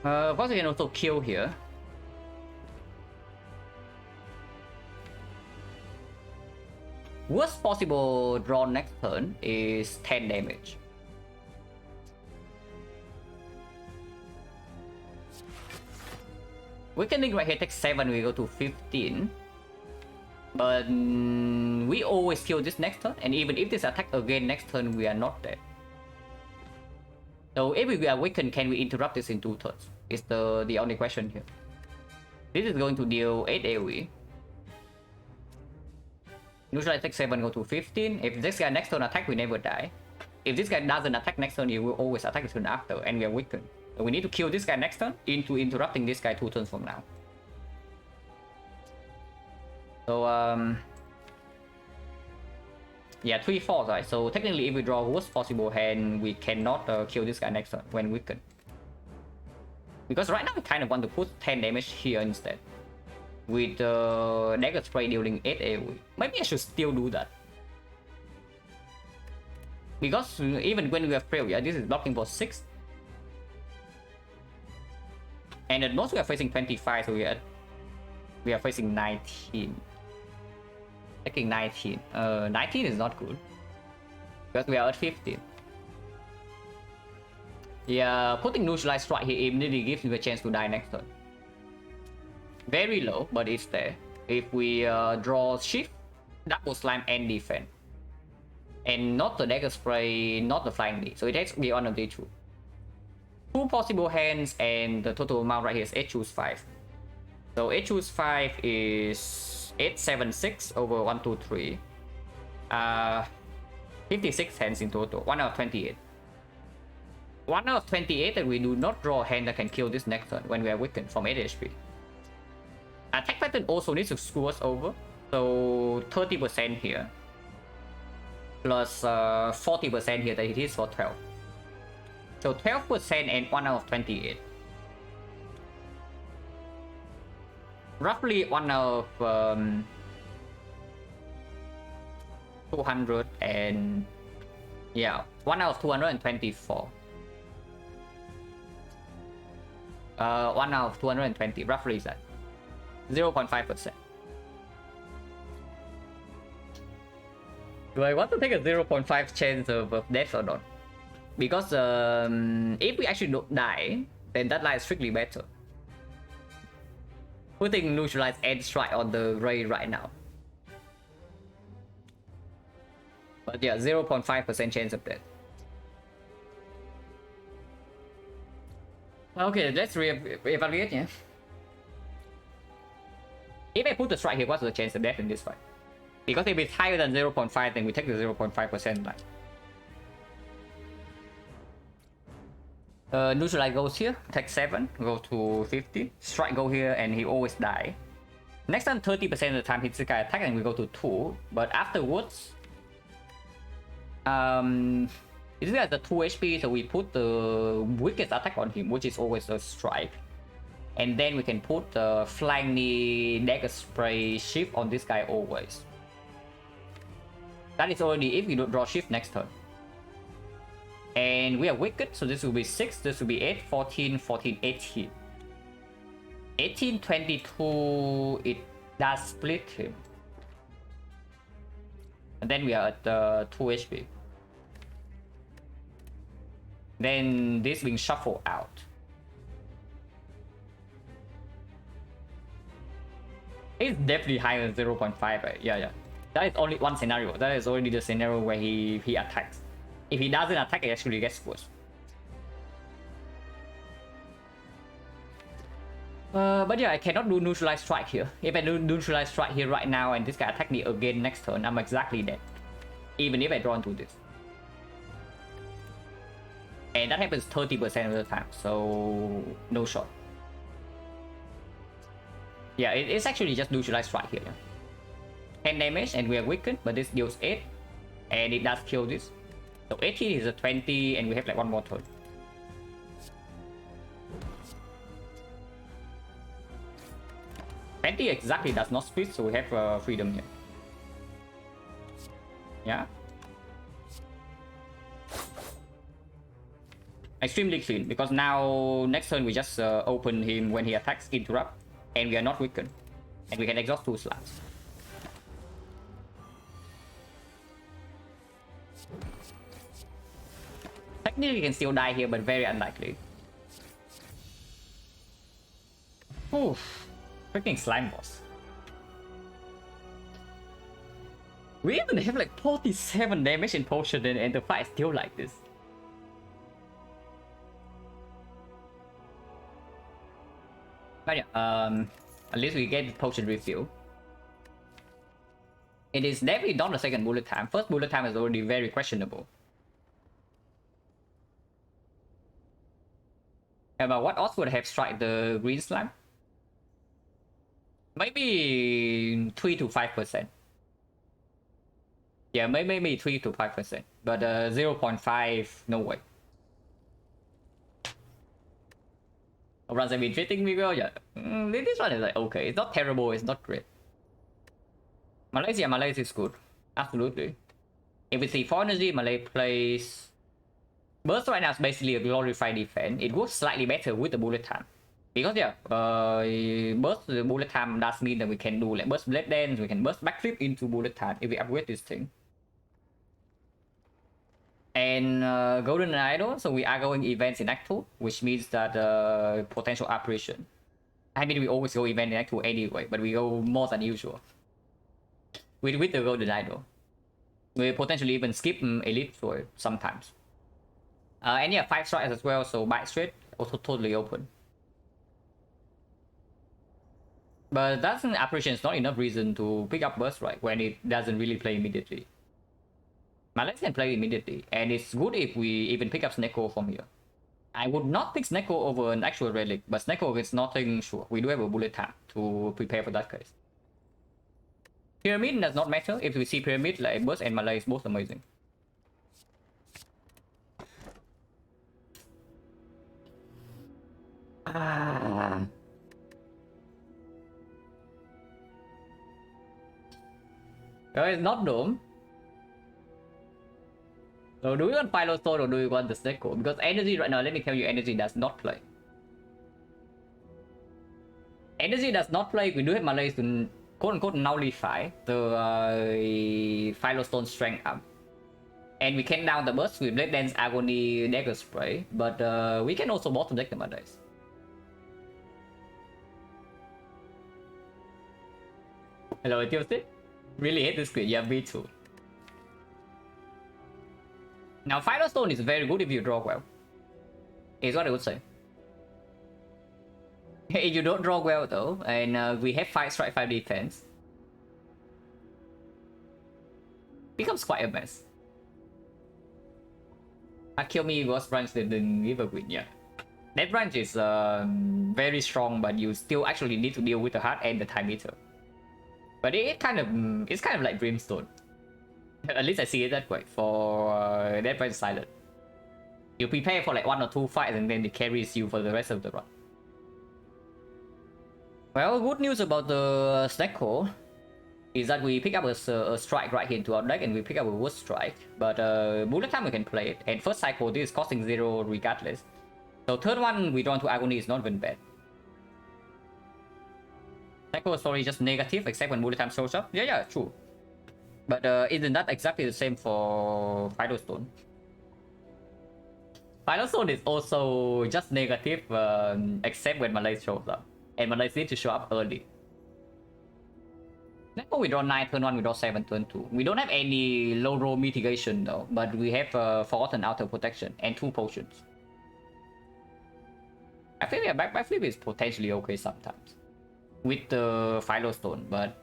Of course, we can also kill here. Worst possible draw next turn is 10 damage. Weakening right here takes 7, we go to 15. But we always kill this next turn, and even if this attack again next turn, we are not dead. So if we are weakened, can we interrupt this in 2 turns? Is the only question here. This is going to deal 8 AoE. Usually I take 7, go to 15. If this guy next turn attack, we never die. If this guy doesn't attack next turn, he will always attack the turn after, and we are weakened. So we need to kill this guy next turn into interrupting this guy 2 turns from now. So yeah, 3/4, right? So technically if we draw worst possible hand, we cannot kill this guy next turn when weakened. Because right now I kind of want to put 10 damage here instead. With dagger spray dealing 8 AoE. Maybe I should still do that. Because even when we have failed, yeah, this is blocking for 6. And at most we are facing 25, so we are facing 19. Taking 19. 19 is not good. Because we are at 15. Yeah, putting neutralize strike here immediately gives me a chance to die next turn. Very low, but it's there. If we draw shift, double slime and defense. And not the dagger spray, not the flying knee. So it has to be one of the two. 2 possible hands, and the total amount right here is 8 choose 5. So 8 choose 5 is 876 over 1, 2, 3. 56 hands in total, 1 out of 28. 1 out of 28 that we do not draw a hand that can kill this next turn when we are weakened from 8 HP. Attack pattern also needs to screw us over. So 30% here. Plus 40% here that it is for 12. So 12% and 1 out of 28. Roughly 1 out of 200 and... yeah, 1 out of 224. 1 out of 220, roughly is that. 0.5%. Do I want to take a 0.5 chance of death or not? Because if we actually don't die, then that line is strictly better. Putting neutralize and strike on the Ray right now. But yeah, 0.5% chance of death. Okay, let's re-evaluate, yeah. If I put the strike here, what's the chance of death in this fight? Because if it's higher than 0.5, then we take the 0.5% line. Neutralize goes here, take 7, go to 50. Strike go here, and he always die. Next time, 30% of the time hits the guy attack, and we go to 2. But afterwards, this guy has the 2 HP, so we put the weakest attack on him, which is always a strike. And then we can put the flying knee dagger spray shift on this guy always. That is already if we don't draw shift next turn. And we are wicked, so this will be 6, this will be 8, 14, 14, 18. 18, 22, it does split him. And then we are at 2 HP. Then this being shuffled out. It's definitely higher than 0.5, right? Yeah. That is only one scenario. That is already the scenario where he attacks. If he doesn't attack, it actually gets worse. But yeah, I cannot do neutralize strike here. If I do neutralize strike here right now and this guy attack me again next turn, I'm exactly dead. Even if I draw into this. And that happens 30% of the time, so no shot. Yeah, it's actually just neutralize strike here. 10 damage and we are weakened, but this deals 8. And it does kill this. So 18 is a 20 and we have like one more turn. Twenty exactly does not split, so we have freedom here. Yeah. Extremely clean, because now next turn we just open him when he attacks, interrupt, and we are not weakened. And we can exhaust 2 slots. Technically we can still die here, but very unlikely. Oof. Freaking slime boss. We even have like 47 damage in potion and the fight is still like this. But yeah, at least we get the potion refill. It is definitely not the second bullet time. First bullet time is already very questionable. But what odds would have strike the green slime? Maybe 3 to 5%. Yeah, maybe 3 to 5%. But 0.5, no way. Runs have been treating me well, yeah. This one is like okay. It's not terrible, it's not great. Malaysia is good. Absolutely. If we see 4 energy, Malay plays... Burst right now is basically a glorified defense. It works slightly better with the bullet time. Because yeah, burst the bullet time does mean that we can do like burst blade dance, we can burst backflip into bullet time if we upgrade this thing. And Golden Idol, so we are going events in Act 2, which means that potential apparition. I mean, we always go event in Act 2 anyway, but we go more than usual. With the Golden Idol. We potentially even skip Elite for it sometimes. And yeah, 5 strikes as well, so bite straight, also totally open. But that's an apparition is not enough reason to pick up burst strike when it doesn't really play immediately. Malaysia can play immediately, and it's good if we even pick up Sneko from here. I would not pick XecnaR over an actual relic, but XecnaR is nothing sure. We do have a bullet time to prepare for that case. Pyramid does not matter. If we see Pyramid, like Burst and Malay is both amazing. It's not Dome. So do we want Philostone or do we want the XecnaR? Because energy right now, let me tell you, energy does not play. Energy does not play. We do have Malay to quote unquote nullify the Philostone strength up. And we can down the burst with Blade Dance, Agony, Dagger Spray. But we can also bottom deck the Malays. Hello, Tuesday. Really hate this squid. Yeah, me too. Now, Firestone is very good if you draw well. Is what I would say. If you don't draw well though, and we have 5 strike, 5 defense, becomes quite a mess. Kill was branch the River Queen, yeah. That branch is very strong, but you still actually need to deal with the heart and the time meter. But it's kind of like Brimstone. At least I see it that way for that branch Silent. You prepare for like 1 or 2 fights and then it carries you for the rest of the run. Well, good news about the XecnaR is that we pick up a strike right here into our deck and we pick up a wood strike. But bullet time we can play it, and first cycle this is costing 0 regardless. So third one we draw into Agony is not even bad. XecnaR is probably just negative except when bullet time shows up. Yeah, true. But isn't that exactly the same for Firestone? Firestone is also just negative except when Malay shows up. And Malay need to show up early. XecnaR we draw 9, turn 1 we draw 7, turn 2. We don't have any low roll mitigation though, but we have Forgotten Outer Protection and 2 potions. I think yeah, back flip is potentially okay sometimes. With the Firestone, but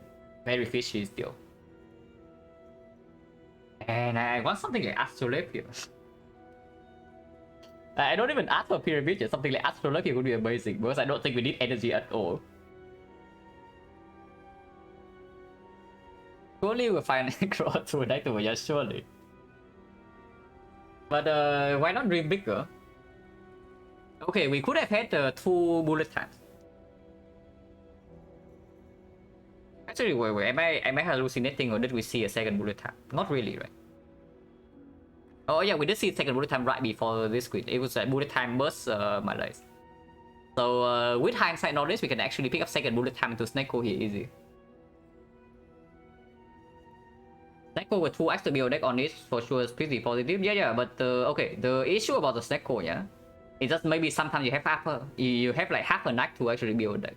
very fishy still. And I want something like Astrolabe here. I don't even ask for Pyramid yet. Something like Astrolabe here would be amazing because I don't think we need energy at all. Surely we'll find Necro to attack to yeah, surely. But why not dream bigger? Okay, we could have had 2 bullet times. Actually, wait, am I hallucinating or did we see a second bullet time? Not really, right? Oh yeah, we did see a second bullet time right before this squid. It was a bullet time burst Malay. So with hindsight knowledge, we can actually pick up second bullet time into XecnaR here easy. XecnaR with 2 extra build deck on it for sure is pretty positive. Yeah, but okay, the issue about the XecnaR, yeah, it's just maybe sometimes you have like half a night to actually build deck.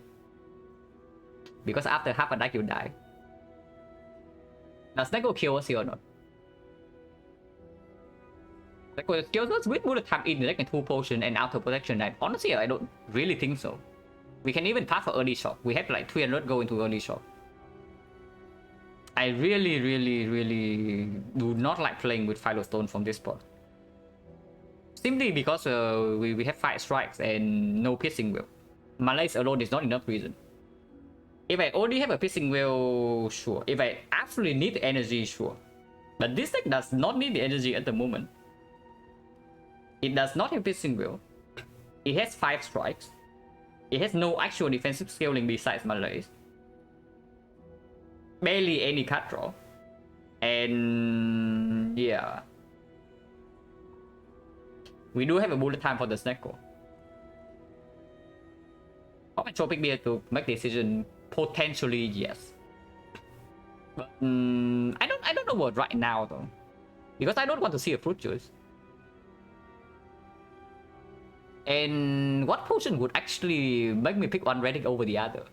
Because after half a night you die. Does XecnaR kill us here or not? XecnaR kills us with bullet time in the deck and 2 potion and outer protection. And honestly, I don't really think so. We can even pass for early shock. We have like 300 go into early shock. I really do not like playing with Firestone from this spot. Simply because we have 5 strikes and no piercing will. Malays alone is not enough reason. If I only have a piercing will, sure. If I absolutely need the energy, sure. But this deck does not need the energy at the moment. It does not have piercing will. It has 5 strikes. It has no actual defensive scaling besides Malays. Barely any card draw. And yeah. We do have a bullet time for the XecnaR. Pop and Tropic Beer to make decision. Potentially yes. But I don't know what right now though. Because I don't want to see a fruit juice. And what potion would actually make me pick one relic over the other?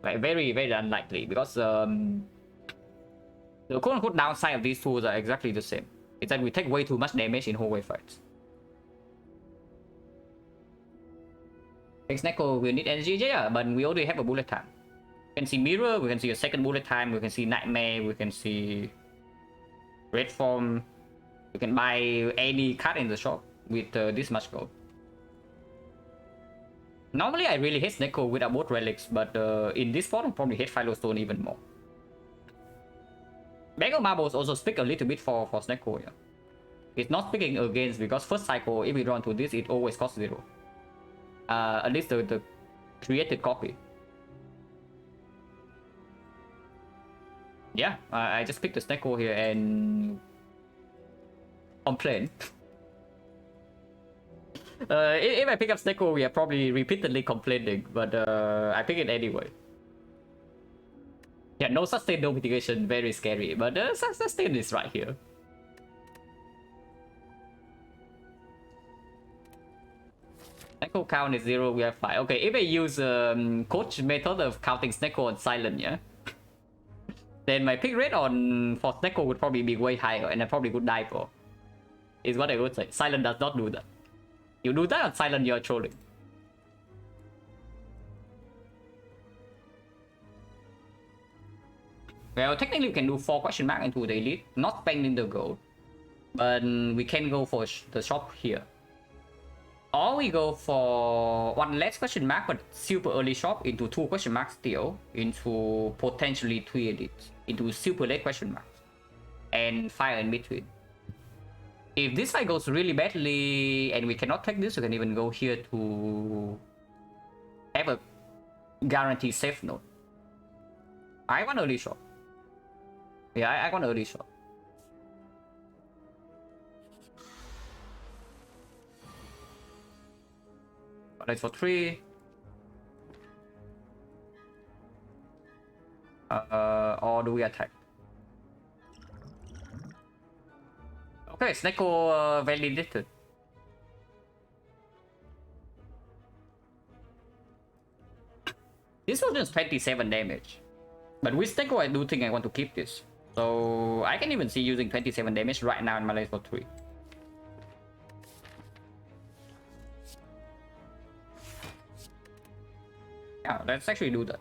Like very unlikely because the quote-unquote downside of these tools are exactly the same. It's that we take way too much damage in hallway fights. XecnaR will need energy, yeah, but we already have a bullet time. We can see Mirror, we can see a second bullet time, we can see Nightmare, we can see Red Form. We can buy any card in the shop. with this much gold. Normally I really hate XecnaR without both relics, but in this spot I probably hate Philostone even more. Bag of Marbles also speak a little bit for XecnaR, yeah. It's not speaking against, because first cycle, if we run to this, it always costs 0. At least the created copy. Yeah, I just picked the XecnaR here and complain. If I pick up XecnaR, we are probably repeatedly complaining, but I pick it anyway. Yeah, no sustain, no mitigation, very scary, but sustain is right here. XecnaR count is 0, we have 5. Okay, if I use coach method of counting XecnaR on Silent, yeah, then my pick rate on for XecnaR would probably be way higher, and I probably would die for. Is what I would say. Silent does not do that. You do that on Silent, you're trolling. Well, technically we can do 4 question mark into the elite, not spending the gold, but we can go for the shop here. Or we go for 1 less question mark, but super early shop into 2 question marks still, into potentially 3 edits, into super late question marks, and fire in between. If this fight goes really badly and we cannot take this, we can even go here to have a guaranteed safe note. I want early shot. Yeah, I want early shot. That's for 3. Or do we attack? Okay, XecnaR validated. This was just 27 damage. But with XecnaR, I do think I want to keep this. So I can even see using 27 damage right now in my lane for 3. Yeah, let's actually do that.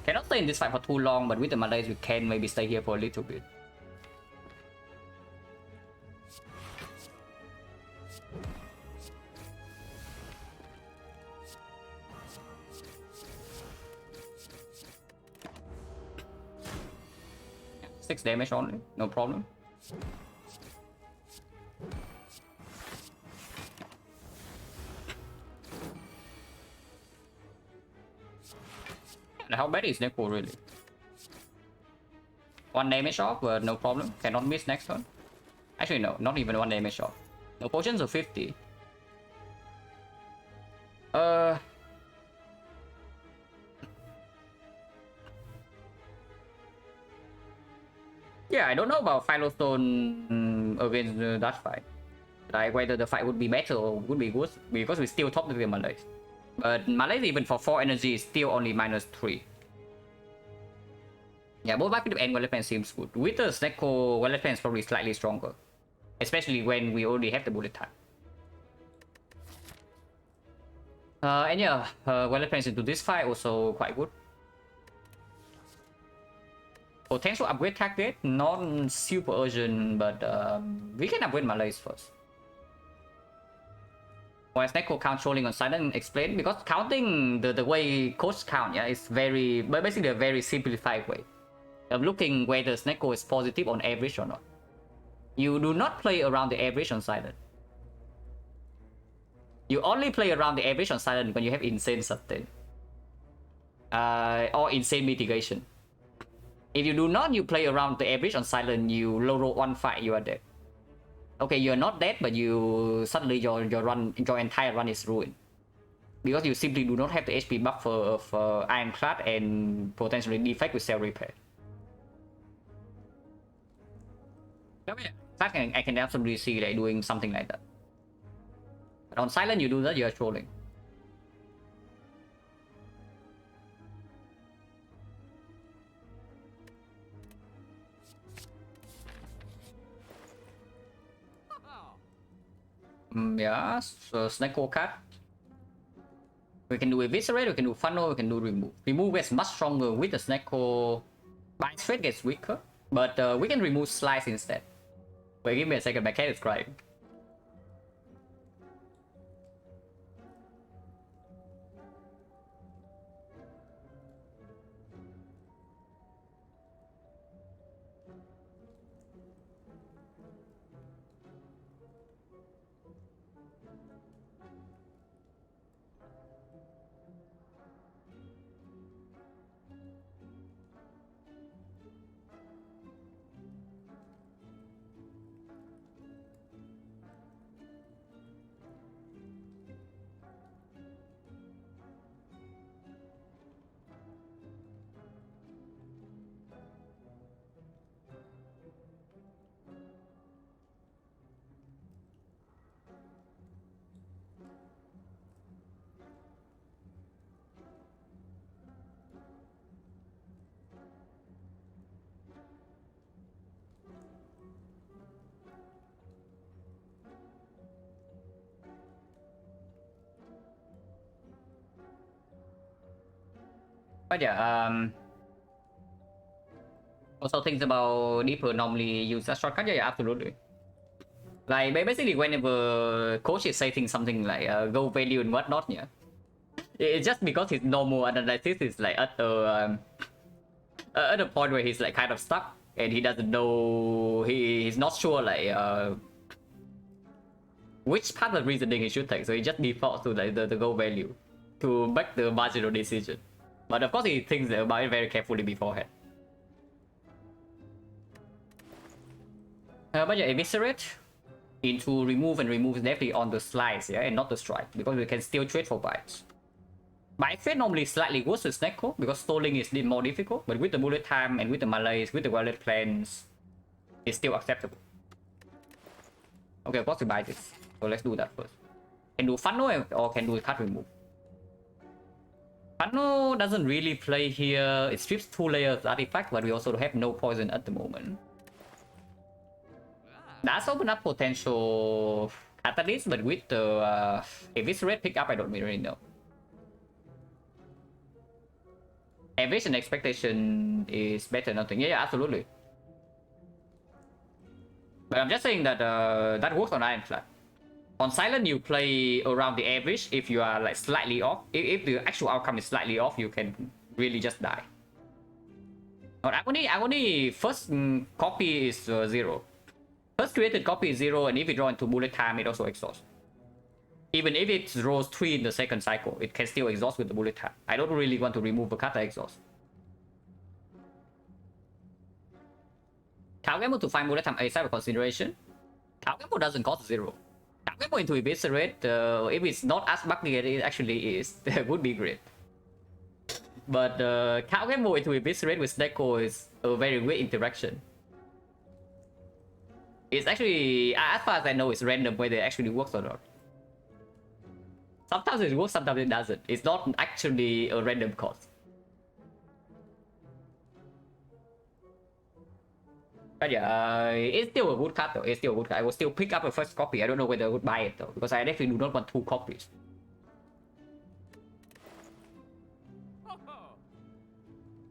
Cannot stay in this fight for too long, but with the Malays we can maybe stay here for a little bit. Yeah, 6 damage only, no problem. How bad is XecnaR really? 1 damage off, but no problem. Cannot miss next one. Actually, no, not even 1 damage off. No potions of 50. Yeah, I don't know about Philostone against that fight. Like whether the fight would be better or would be good, because we still top the Malays. But Malays even for 4 energy is still only -3. Yeah, both Rapid and Weather Plan seems good. With the XecnaR, Weather Plan is probably slightly stronger. Especially when we already have the bullet time. And yeah, Weather Plans into this fight also quite good. Potential upgrade target, not super urgent, but we can upgrade Malays first. Why XecnaR count trolling on Silent explain, because counting the way coach count, yeah, is very basically a very simplified way of looking whether XecnaR is positive on average or not. You do not play around the average on Silent. You only play around the average on Silent when you have insane sustain. Or insane mitigation. If you do not, you play around the average on Silent, you low roll 1 fight, you are dead. Okay, you're not dead, but you suddenly your entire run is ruined. Because you simply do not have the HP buffer of Ironclad and potentially defect with Cell Repair. I can absolutely see like doing something like that. But on Silent, you do that, you're trolling. Yeah, so XecnaR card. We can do Eviscerate, we can do Funnel, we can do Remove. Remove gets much stronger with the XecnaR. Bind Straight gets weaker. But we can remove slice instead. Wait, give me a second, my cat is crying. But yeah, also things about deeper normally use that shortcut. Yeah, absolutely. Like basically, whenever coach is saying something like go value and whatnot, yeah, it's just because his normal analysis is like at the point where he's like kind of stuck and he doesn't know, he's not sure like which part of the reasoning he should take, so he just defaults to like the go value to make the marginal decision. But of course he thinks about it very carefully beforehand. But yeah, eviscerate into remove and remove is definitely on the slice, yeah, and not the strike, because we can still trade for bites. Bite trade normally slightly worse with XecnaR because stalling is more difficult, but with the bullet time and with the malaise, with the wallet plans, it's still acceptable. Okay, of course we buy this, so let's do that first. Can do funnel or can do cut remove. Funnel doesn't really play here. It strips 2 layers artifact, but we also have no poison at the moment. That's open up potential catalyst, but with the eviscerate pickup, I don't really know. Average and expectation is better than nothing. Yeah, absolutely. But I'm just saying that that works on Iron Flat. On Silent, you play around the average. If you are like slightly off, if the actual outcome is slightly off, you can really just die. On Agony, first copy is 0. First created copy is 0, and if you draw into bullet time, it also exhausts. Even if it draws 3 in the second cycle, it can still exhaust with the bullet time. I don't really want to remove a kata exhaust. Calgamble to find bullet time aside of consideration. Calgamble doesn't cost 0. Calgamble into eviscerate, if it's not as buggy as it actually is, that would be great. But Calgamble into eviscerate with XecnaR is a very weird interaction. It's actually, as far as I know, it's random whether it actually works or not. Sometimes it works, sometimes it doesn't. It's not actually a random cost. But yeah, it's still a good card though. It's still a good card. I will still pick up a first copy. I don't know whether I would buy it though, because I definitely do not want 2 copies.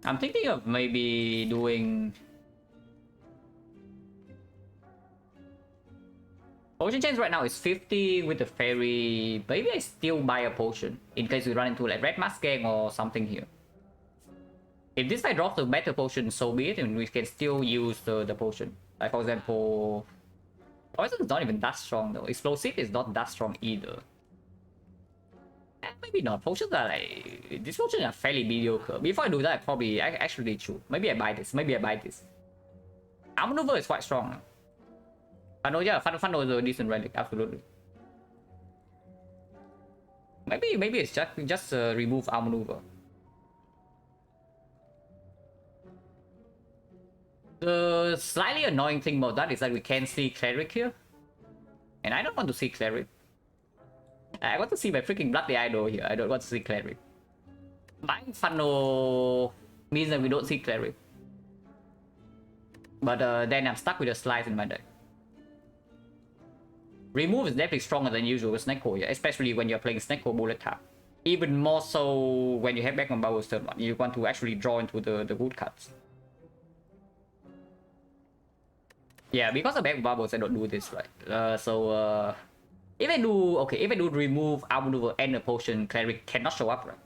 I'm thinking of maybe doing... Potion chance right now is 50 with the fairy. Maybe I still buy a potion in case we run into like red mask gang or something here. If this guy drops a better potion, so be it, and we can still use the potion. Like for example, poison is not even that strong though. Explosive is not that strong either. Maybe not. Potions are like, these potions are fairly mediocre. Before I do that, I probably actually choose. Maybe I buy this. Maybe I buy this. Our maneuver is quite strong. Funnel, yeah, funnel is a decent relic, absolutely. Maybe it's just remove our maneuver. The slightly annoying thing about that is that we can't see cleric here, and I don't want to see cleric. I want to see my freaking bloody idol here. I don't want to see cleric. Buying funnel means that we don't see cleric, but then I'm stuck with a slice in my deck. Remove is definitely stronger than usual with XecnaR, yeah? Especially when you're playing XecnaR bullet tap. Even more so when you have back on Bubbles turn 1. You want to actually draw into the good cards. Yeah, because of back bubbles, I don't do this, right? If I do, okay, if I do remove outmaneuver and a potion, cleric cannot show up, right?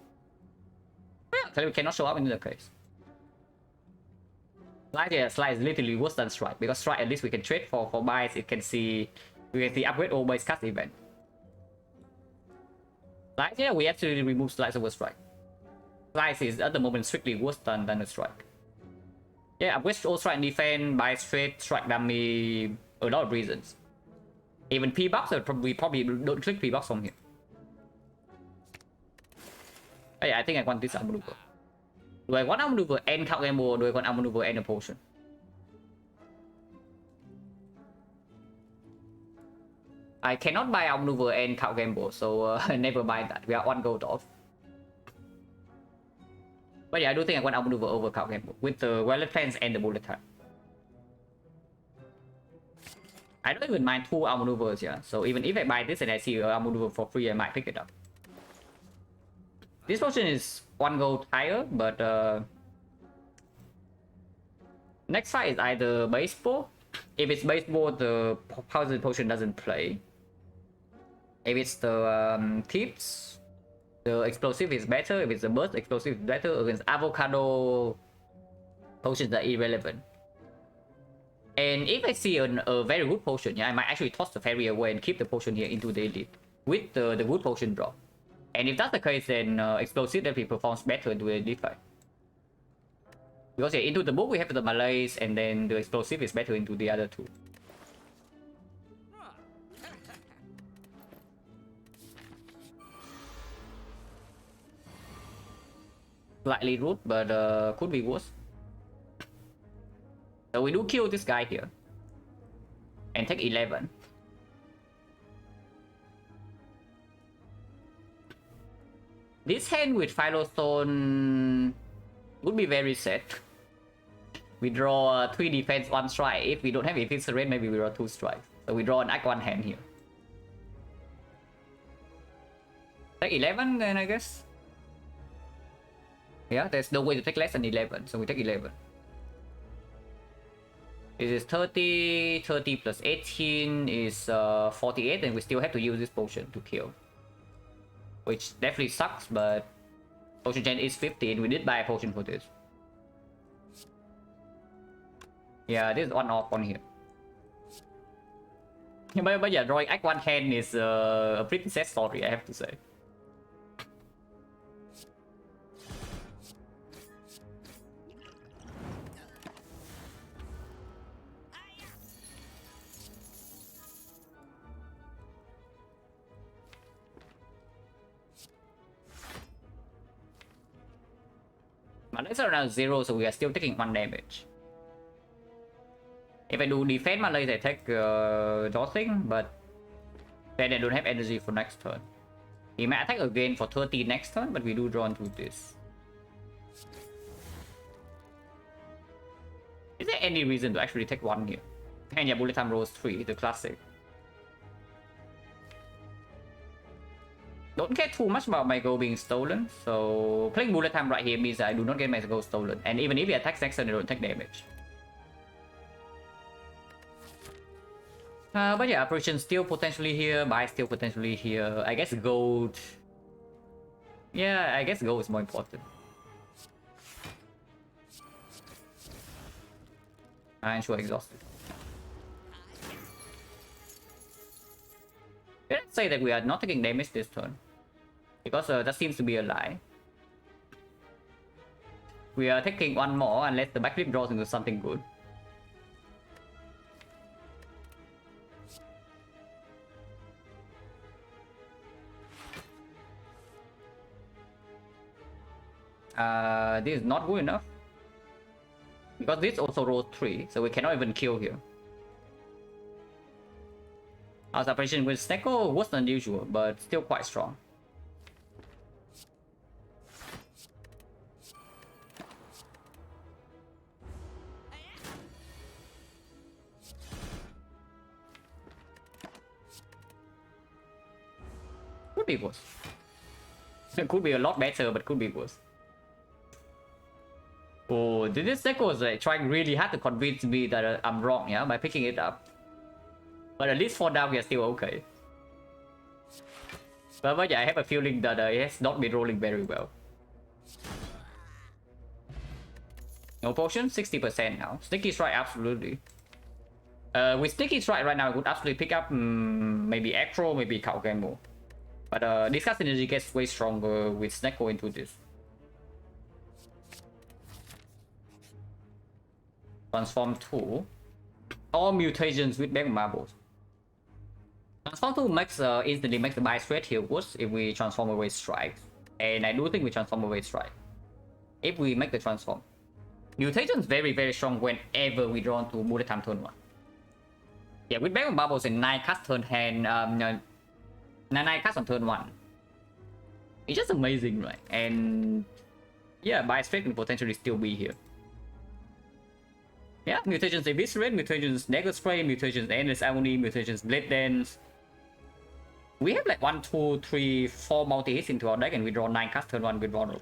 Yeah, cleric cannot show up in the case. Slide, yeah, slide is literally worse than strike, because strike at least we can trade for buys. We can see upgrade or base cast event. Slide, yeah, we actually remove slides over strike. Slide is at the moment strictly worse than a strike. Yeah, upgrade all strike and defense, buy straight, strike dummy, a lot of reasons. Even P-Box, we probably don't click P-Box from here. Oh, yeah, I think I want this outmaneuver. Do I want outmaneuver and count gamble, or do I want outmaneuver and a potion? I cannot buy outmaneuver and count gamble, so never mind that. We are one gold off. But yeah, I do think I want outmaneuver over count gamble with the wallet plans and the bullet time. I don't even mind 2 outmaneuvers, yeah. So even if I buy this and I see outmaneuver for free, I might pick it up. This potion is 1 gold higher, but next fight is either baseball. If it's baseball, the poison potion doesn't play. If it's the tips, the explosive is better. If it's the burst, explosive is better. Against avocado, potions are irrelevant. And if I see a very good potion, yeah, I might actually toss the fairy away and keep the potion here into the elite with the good potion drop. And if that's the case, then explosive definitely performs better into the elite fight. Because yeah, into the book we have the Malays, and then the explosive is better into the other 2. Slightly rude, but could be worse. So we do kill this guy here. And take 11. This hand with Philostone would be very set. We draw 3 defense, 1 strike. If we don't have efficient rate, maybe we draw 2 strikes. So we draw an Act 1 hand here. Take 11 then, I guess. Yeah, there's no way to take less than 11, so we take 11. This is 30, 30 plus 18 is 48, and we still have to use this potion to kill. Which definitely sucks, but potion chain is 15, we did buy a potion for this. Yeah, this is one off on here. But yeah, drawing Act 1 hand is a pretty sad story, I have to say. Malays are around 0, so we are still taking 1 damage. If I do defense Malays, I take nothing, but then I don't have energy for next turn. He might attack again for 30 next turn, but we do draw into this. Is there any reason to actually take 1 here? And yeah, bullet time rolls 3, the classic. Don't care too much about my gold being stolen, so playing bullet time right here means that I do not get my gold stolen. And even if he attacks next turn, I don't take damage. But yeah, operation still potentially here, buy still potentially here. I guess gold. Yeah, I guess gold is more important. I'm sure exhausted. Let's say that we are not taking damage this turn, because that seems to be a lie. We are taking 1 more unless the backflip draws into something good. This is not good enough, because this also rolls 3, so we cannot even kill here. Our operation with Snecko was unusual, but still quite strong. Could be worse. It could be a lot better, but could be worse. Oh, Ooh, this deck was like trying really hard to convince me that I'm wrong, yeah, by picking it up. But at least for now, we are still okay. But yeah, I have a feeling that it has not been rolling very well. No potion, 60% now. Sticky Strike, absolutely. With Sticky Strike right now, I would absolutely pick up maybe Acro, maybe Kaogemo. But Disgust Energy gets way stronger with Snecko into this. Transform 2. All mutations with Mega Marbles. Transform 2 makes instantly makes the buy straight heal worse if we transform away strike. And I do think we transform away strike. If we make the transform. Mutation's very strong whenever we draw into bullet time turn 1. Yeah, with Mega Marbles and 9 cast turn hand 9 cast on turn 1. It's just amazing, right? And yeah, buy straight can potentially still be here. Yeah, mutations Eviscerate, mutations Dagger Spray, mutations Endless Agony, mutations Blade Dance. We have like 1, 2, 3, 4 multi-hits into our deck and we draw 9 cards turn 1 with Vulnerable.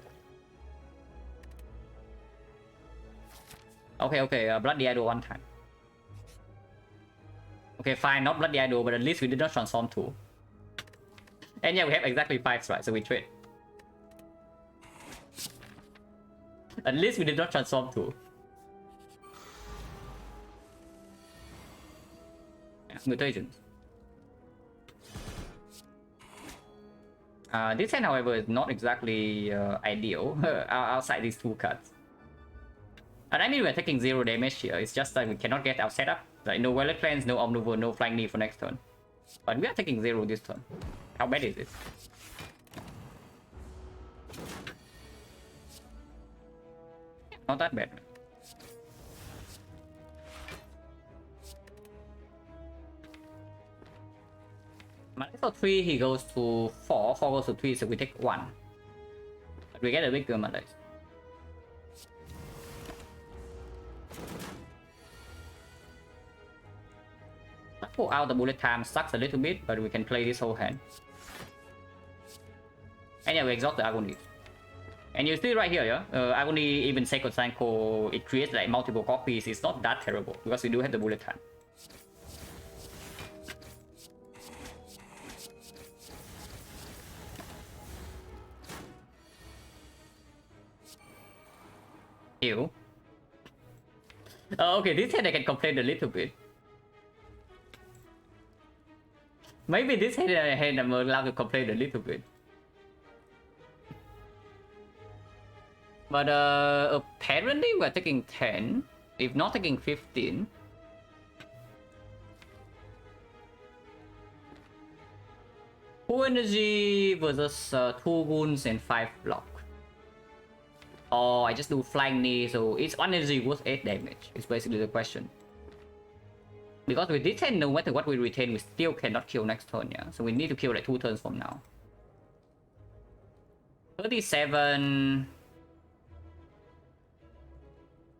Okay, Bloody Idol one time. Okay, fine, not Bloody Idol, but at least we did not transform 2. And yeah, we have exactly 5 strikes, so we trade. At least we did not transform 2. Yeah, mutations. This hand, however, is not exactly ideal outside these 2 cards. And I mean, we're taking 0 damage here. It's just that we cannot get our setup. Like no Violet Cleanse, no Omnivore, no Flying Knee for next turn. But we are taking 0 this turn. How bad is it? Not that bad. Malexo 3, he goes to 4, 4 goes to 3, so we take 1. But we get a bigger Malex. Pull out the bullet time sucks a little bit, but we can play this whole hand. And yeah, we exhaust the Agony. And you see right here, yeah? Agony, even Sacred Sanko, it creates like multiple copies. It's not that terrible, because we do have the bullet time. Ew. Okay, this hand I can complain a little bit. Maybe this hand I'm allowed to complain a little bit. But apparently we're taking 10, if not taking 15. Full energy versus 2 wounds and 5 block. Oh, I just do Flying Knee, so it's 1 energy worth 8 damage. It's basically the question. Because with this hand, no matter what we retain, we still cannot kill next turn, yeah? So we need to kill like 2 turns from now. 37...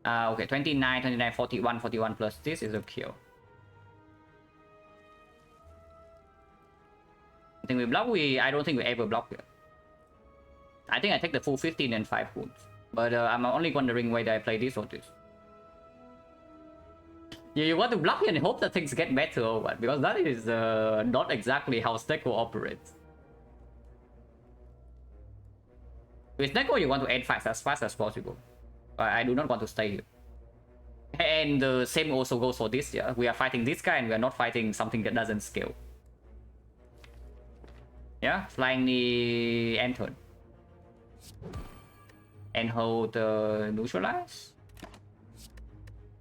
okay, 29, 29, 41, 41 plus this is a kill. I think we block, I don't think we ever block here. I think I take the full 15 and 5 wounds. But I'm only wondering whether I play this or this. Yeah, you want to block and hope that things get better or what? Because that is not exactly how Snecko operates. With Snecko, you want to end fights as fast as possible. I do not want to stay here. And the same also goes for this, yeah? We are fighting this guy and we are not fighting something that doesn't scale. Yeah, Flying Knee end turn. And hold Neutralize?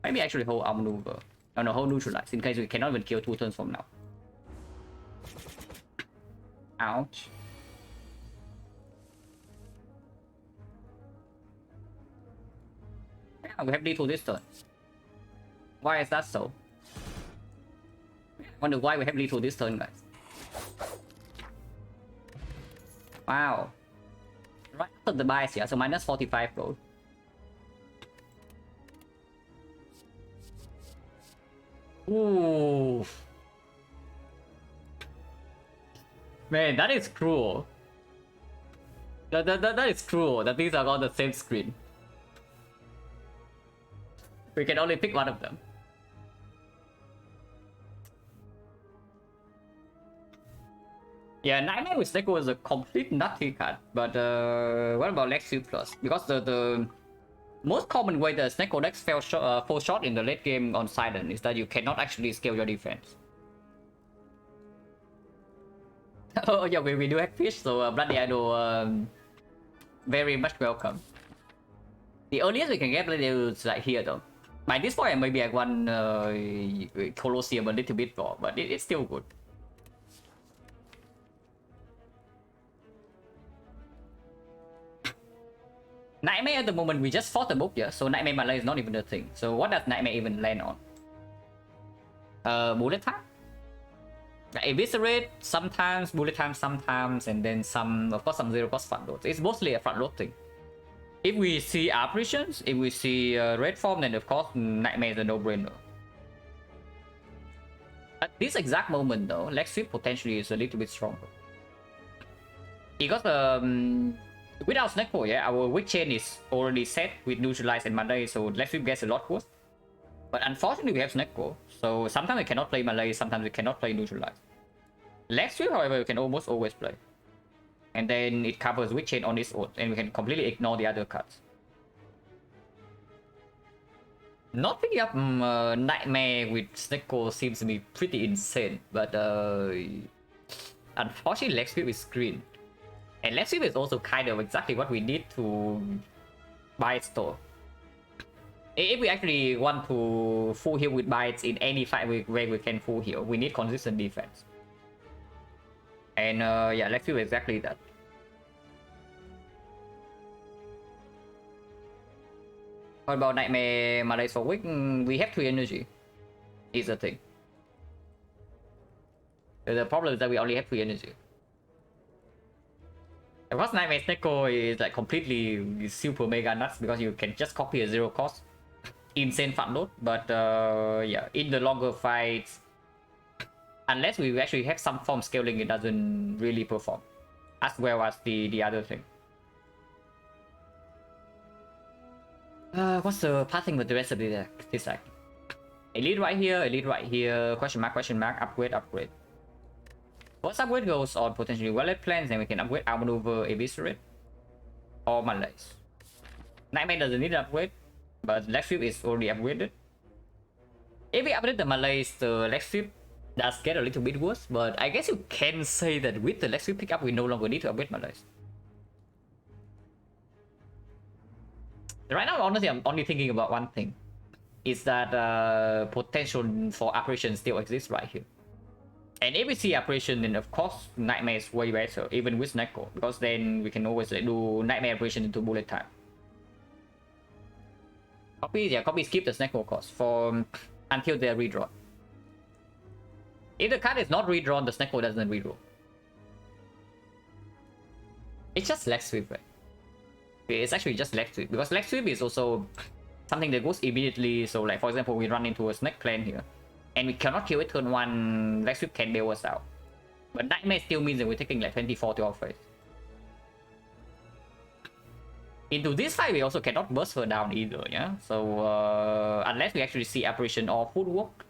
Maybe actually hold Outmaneuver. Oh no, hold Neutralize in case we cannot even kill 2 turns from now. Ouch. Yeah, we have D2 this turn. Why is that so? I wonder why we have D2 this turn, guys. Wow. Right after the bias, yeah, so minus 45 gold. Ooh. Man, that is cruel. That is cruel that these are on the same screen. We can only pick one of them. Yeah, Nightmare with Snecko is a complete nutty card, but what about Lexi Plus? Because the most common way the Snecko decks fall short in the late game on Silent is that you cannot actually scale your defense. Oh yeah, we do have fish, so Bloody Idol, very much welcome. The earliest we can get Bloody Idol is like here though. By this point, maybe I won Colosseum a little bit more, but it's still good. Nightmare at the moment, we just fought the book, yeah? So Nightmare Malay is not even a thing. So what does Nightmare even land on? Bullet time? Eviscerate, sometimes, bullet time sometimes, and then some, of course, some zero cost front loads. It's mostly a front load thing. If we see apparitions, if we see red form, then of course Nightmare is a no-brainer. At this exact moment though, Lex Sweep potentially is a little bit stronger. Because without Snecko, yeah, our weak chain is already set with Neutralize and Malay, so Lex Sweep gets a lot worse. But unfortunately we have Snecko, so sometimes we cannot play Malay, sometimes we cannot play Neutralize. Lex Sweep, however, we can almost always play. And then it covers weak chain on its own, and we can completely ignore the other cards. Not picking up Nightmare with Snecko seems to be pretty insane, but unfortunately Lex Sweep is green. And Lex Sweep is also kind of exactly what we need to buy store. If we actually want to full heal with bites in any fight where we can full heal, we need consistent defense. And yeah, Lex Sweep is exactly that. What about Nightmare Malays for weak? We have 3 energy. Is the thing. The problem is that we only have 3 energy. Of course, Nightmare Snecko is like completely super mega nuts because you can just copy a zero cost, insane front load. But yeah, in the longer fights, unless we actually have some form scaling, it doesn't really perform as well as the other thing. What's the pathing with the rest of the deck? This deck. Elite right here, question mark, upgrade. First upgrade goes on potentially wallet plans, and we can upgrade Outmaneuver, Eviscerate, or Malays. Nightmare doesn't need an upgrade, but Lex Sweep is already upgraded. If we upgrade the Malays, the Lex Sweep does get a little bit worse, but I guess you can say that with the Lex Sweep pickup, we no longer need to upgrade Malays. Right now, honestly, I'm only thinking about one thing. Is that potential for apparition still exists right here. And if we see apparition, then of course Nightmare is way better, even with Snecko, because then we can always do Nightmare apparition into bullet time. Copy, yeah, copy skip the Snecko cost for until they're redrawn. If the card is not redrawn, the Snecko doesn't redraw. It's just Lex Sweep, right? It's actually just Lex Sweep, because Lex Sweep is also something that goes immediately. So like for example, we run into a Snake Clan here, and we cannot kill it turn 1, Lex Sweep can bail us out. But Nightmare still means that we're taking like 24 to our face. Into this fight, we also cannot burst her down either, yeah? So unless we actually see apparition or footwork,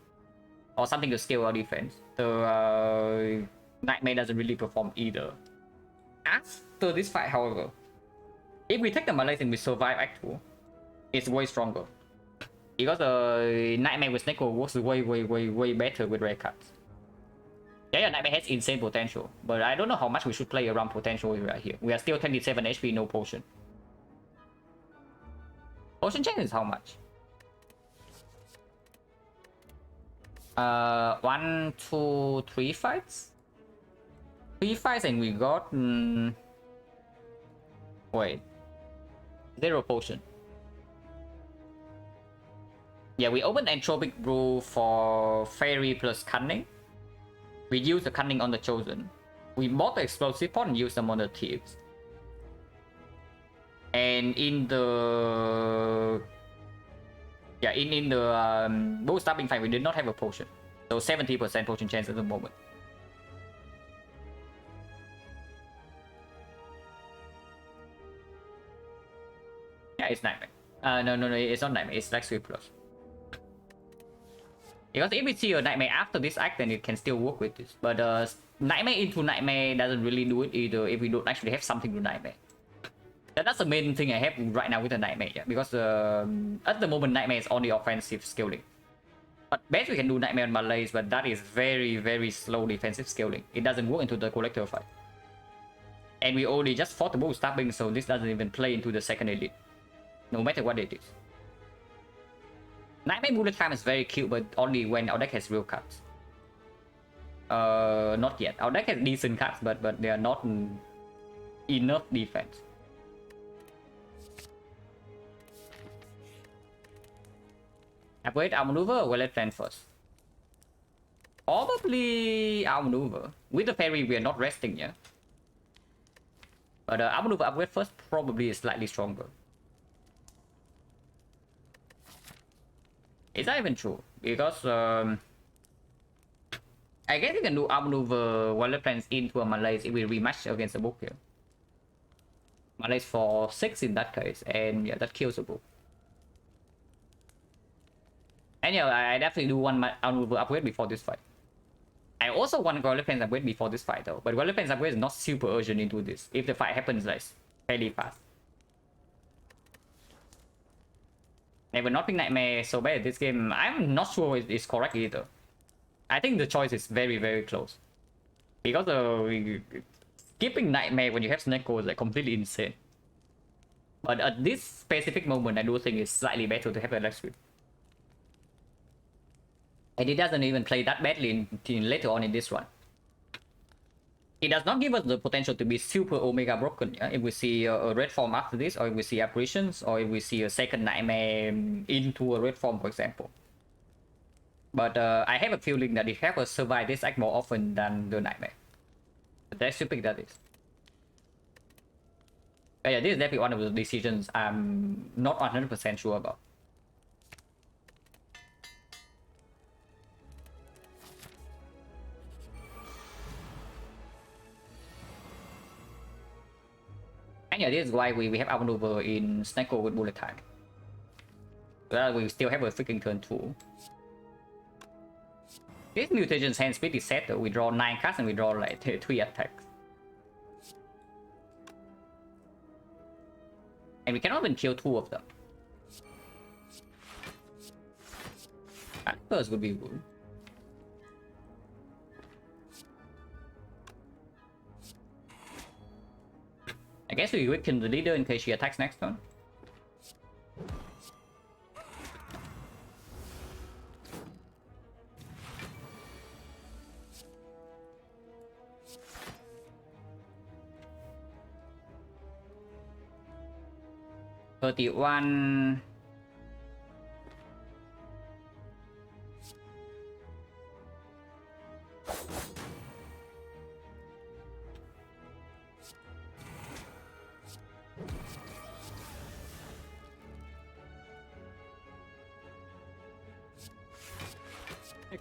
or something to scale our defense, the Nightmare doesn't really perform either. After this fight, however, if we take the Malays and we survive Act 2, it's way stronger. Because the Nightmare with Snecko works way better with rare cards. Yeah, Nightmare has insane potential, but I don't know how much we should play around potential right here. We are still 27 HP, no potion. Potion chain is how much? 1, 2, 3 fights? 3 fights and we got... wait. 0 potion. Yeah, we opened Entropic Brew for Fairy plus Cunning. We used the Cunning on the Chosen. We bought the Explosive Pot and used them on the Thieves. And in the... yeah, in the Bull Stabbing fight, we did not have a potion. So 70% potion chance at the moment. Yeah, it's Nightmare. No, it's not Nightmare. It's Lex Sweep Plus. Because if we see a Nightmare after this act, then it can still work with this. But Nightmare into Nightmare doesn't really do it either if we don't actually have something to Nightmare. That's the main thing I have right now with the Nightmare, yeah. Because at the moment, Nightmare is only offensive scaling. But best we can do Nightmare on Malays, but that is very, very slow defensive scaling. It doesn't work into the Collector fight. And we only just fought the bull stabbing, so this doesn't even play into the second elite. No matter what it is. Nightmare bullet time is very cute, but only when our deck has real cards. Not yet. Our deck has decent cards, but they are not enough defense. Upgrade outmaneuver or let's plan first? Probably outmaneuver. With the fairy, we are not resting, yeah. But outmaneuver upgrade first probably is slightly stronger. Is that even true? Because I guess we can do outmaneuver wallet plans into a Malays if we rematch against the book here. Malays for 6 in that case, and yeah, that kills the book. And yeah, I definitely do want my outmaneuver upgrade before this fight. I also want wallet plans upgrade before this fight though, but wallet plans upgrade is not super urgent into this if the fight happens like fairly fast. Never not being Nightmare so bad this game. I'm not sure it's correct either. I think the choice is very, very close. Because skipping Nightmare when you have Snecko is like completely insane. But at this specific moment, I do think it's slightly better to have a Lex Sweep. And it doesn't even play that badly later on in this run. It does not give us the potential to be super Omega broken. Yeah? If we see a red form after this, or if we see apparitions, or if we see a second Nightmare into a red form, for example. But I have a feeling that it helps us survive this act more often than the Nightmare. But that's stupid, that is. But yeah, this is definitely one of the decisions I'm not 100% sure about. And yeah, this is why we have outmaneuver in Snecko with bullet time. Well, we still have a freaking turn 2. This mutation's hand speed is set though. We draw 9 cards and we draw like 3 attacks. And we cannot even kill 2 of them. That first would be good. I guess we weaken the leader in case she attacks next turn. $31.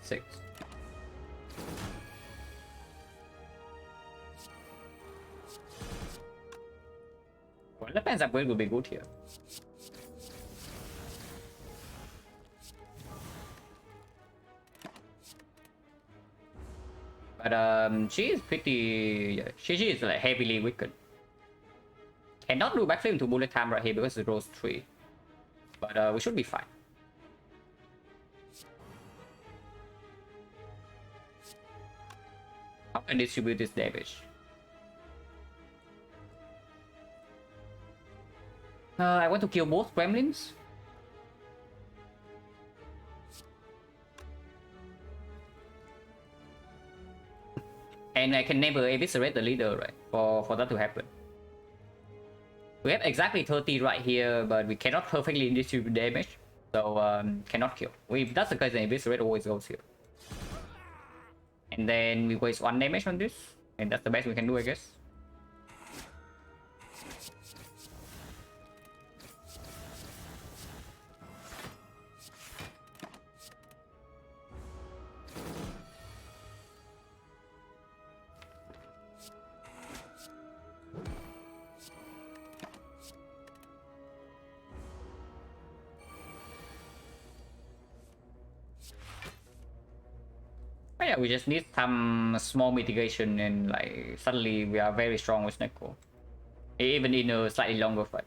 Six. Well, depends upgrade will be good here. But she is pretty. Yeah, she is like heavily weakened. Cannot do backflip into bullet time right here because it rolls 3. But we should be fine. How can I distribute this damage? I want to kill both gremlins. And I can never eviscerate the leader, right? For that to happen. We have exactly 30 right here, but we cannot perfectly distribute damage. So cannot kill. If that's the case, then eviscerate always goes here. And then we waste 1 damage on this. And that's the best we can do, I guess. But yeah, we just need some small mitigation and like suddenly we are very strong with Neko. Even in a slightly longer fight.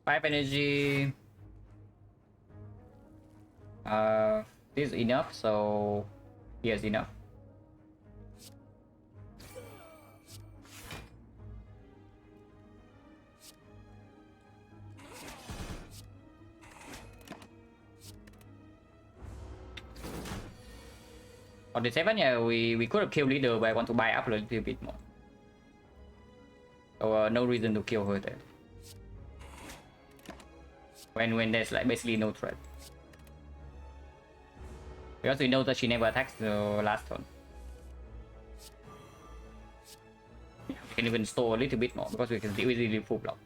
Five energy. This is enough, so yes, enough. On the 7, yeah, we could have killed leader, but I want to buy up a little bit more. So no reason to kill her there. When there's like basically no threat. Because we know that she never attacks the last turn. We can even store a little bit more because we can easily full block.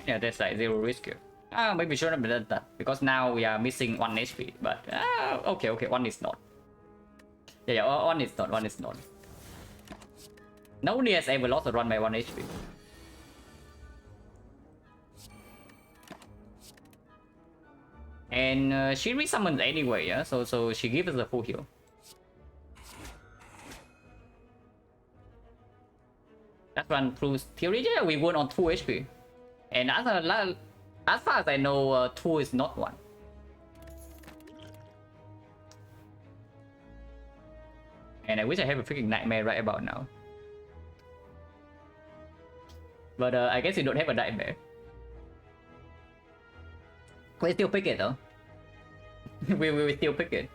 Yeah, there's like zero risk here. Maybe should have done that because now we are missing 1 HP. But okay, 1 is not. Yeah, 1 is not. 1 is not. Nobody has ever lost a run by 1 HP. And she resummons anyway, yeah. So she gives us a full heal. That one proves theory. Yeah, we won on 2 HP. And as far as I know, 2 is not 1. And I wish I have a freaking nightmare right about now. But I guess you don't have a nightmare. We still pick it though. we still pick it.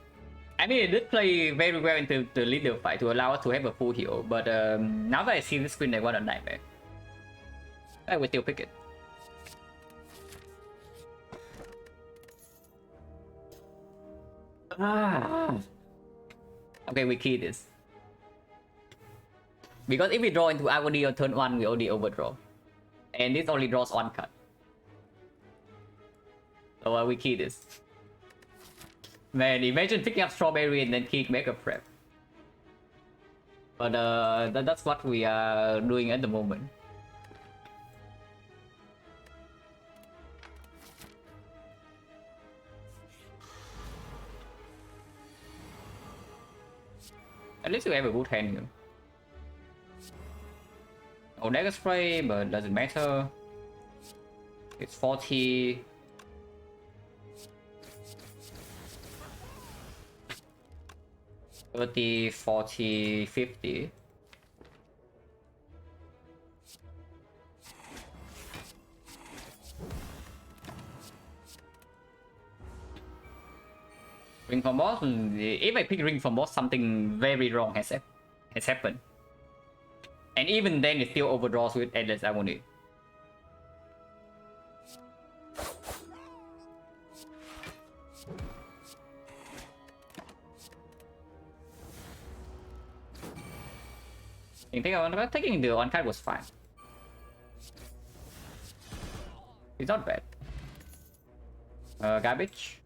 I mean, it did play very well into the leader fight to allow us to have a full heal. But now that I see the screen, I want a nightmare. I will still pick it. Okay, we key this. Because if we draw into Agony on turn 1, we only overdraw. And this only draws 1 card. So we key this. Man, imagine picking up Strawberry and then key Mega Prep. But that's what we are doing at the moment. At least we have a good hand here. Oh, Dagger Spray, but doesn't matter. It's 40. $30, $40, $50. Ring from boss. If I pick ring from boss, something very wrong has happened. And even then, it still overdraws with endless agony. I think taking the on card was fine. It's not bad. Garbage.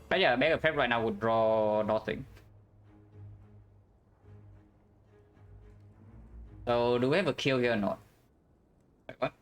But yeah, Mega Prep right now would draw nothing. So do we have a kill here or not? Wait, what?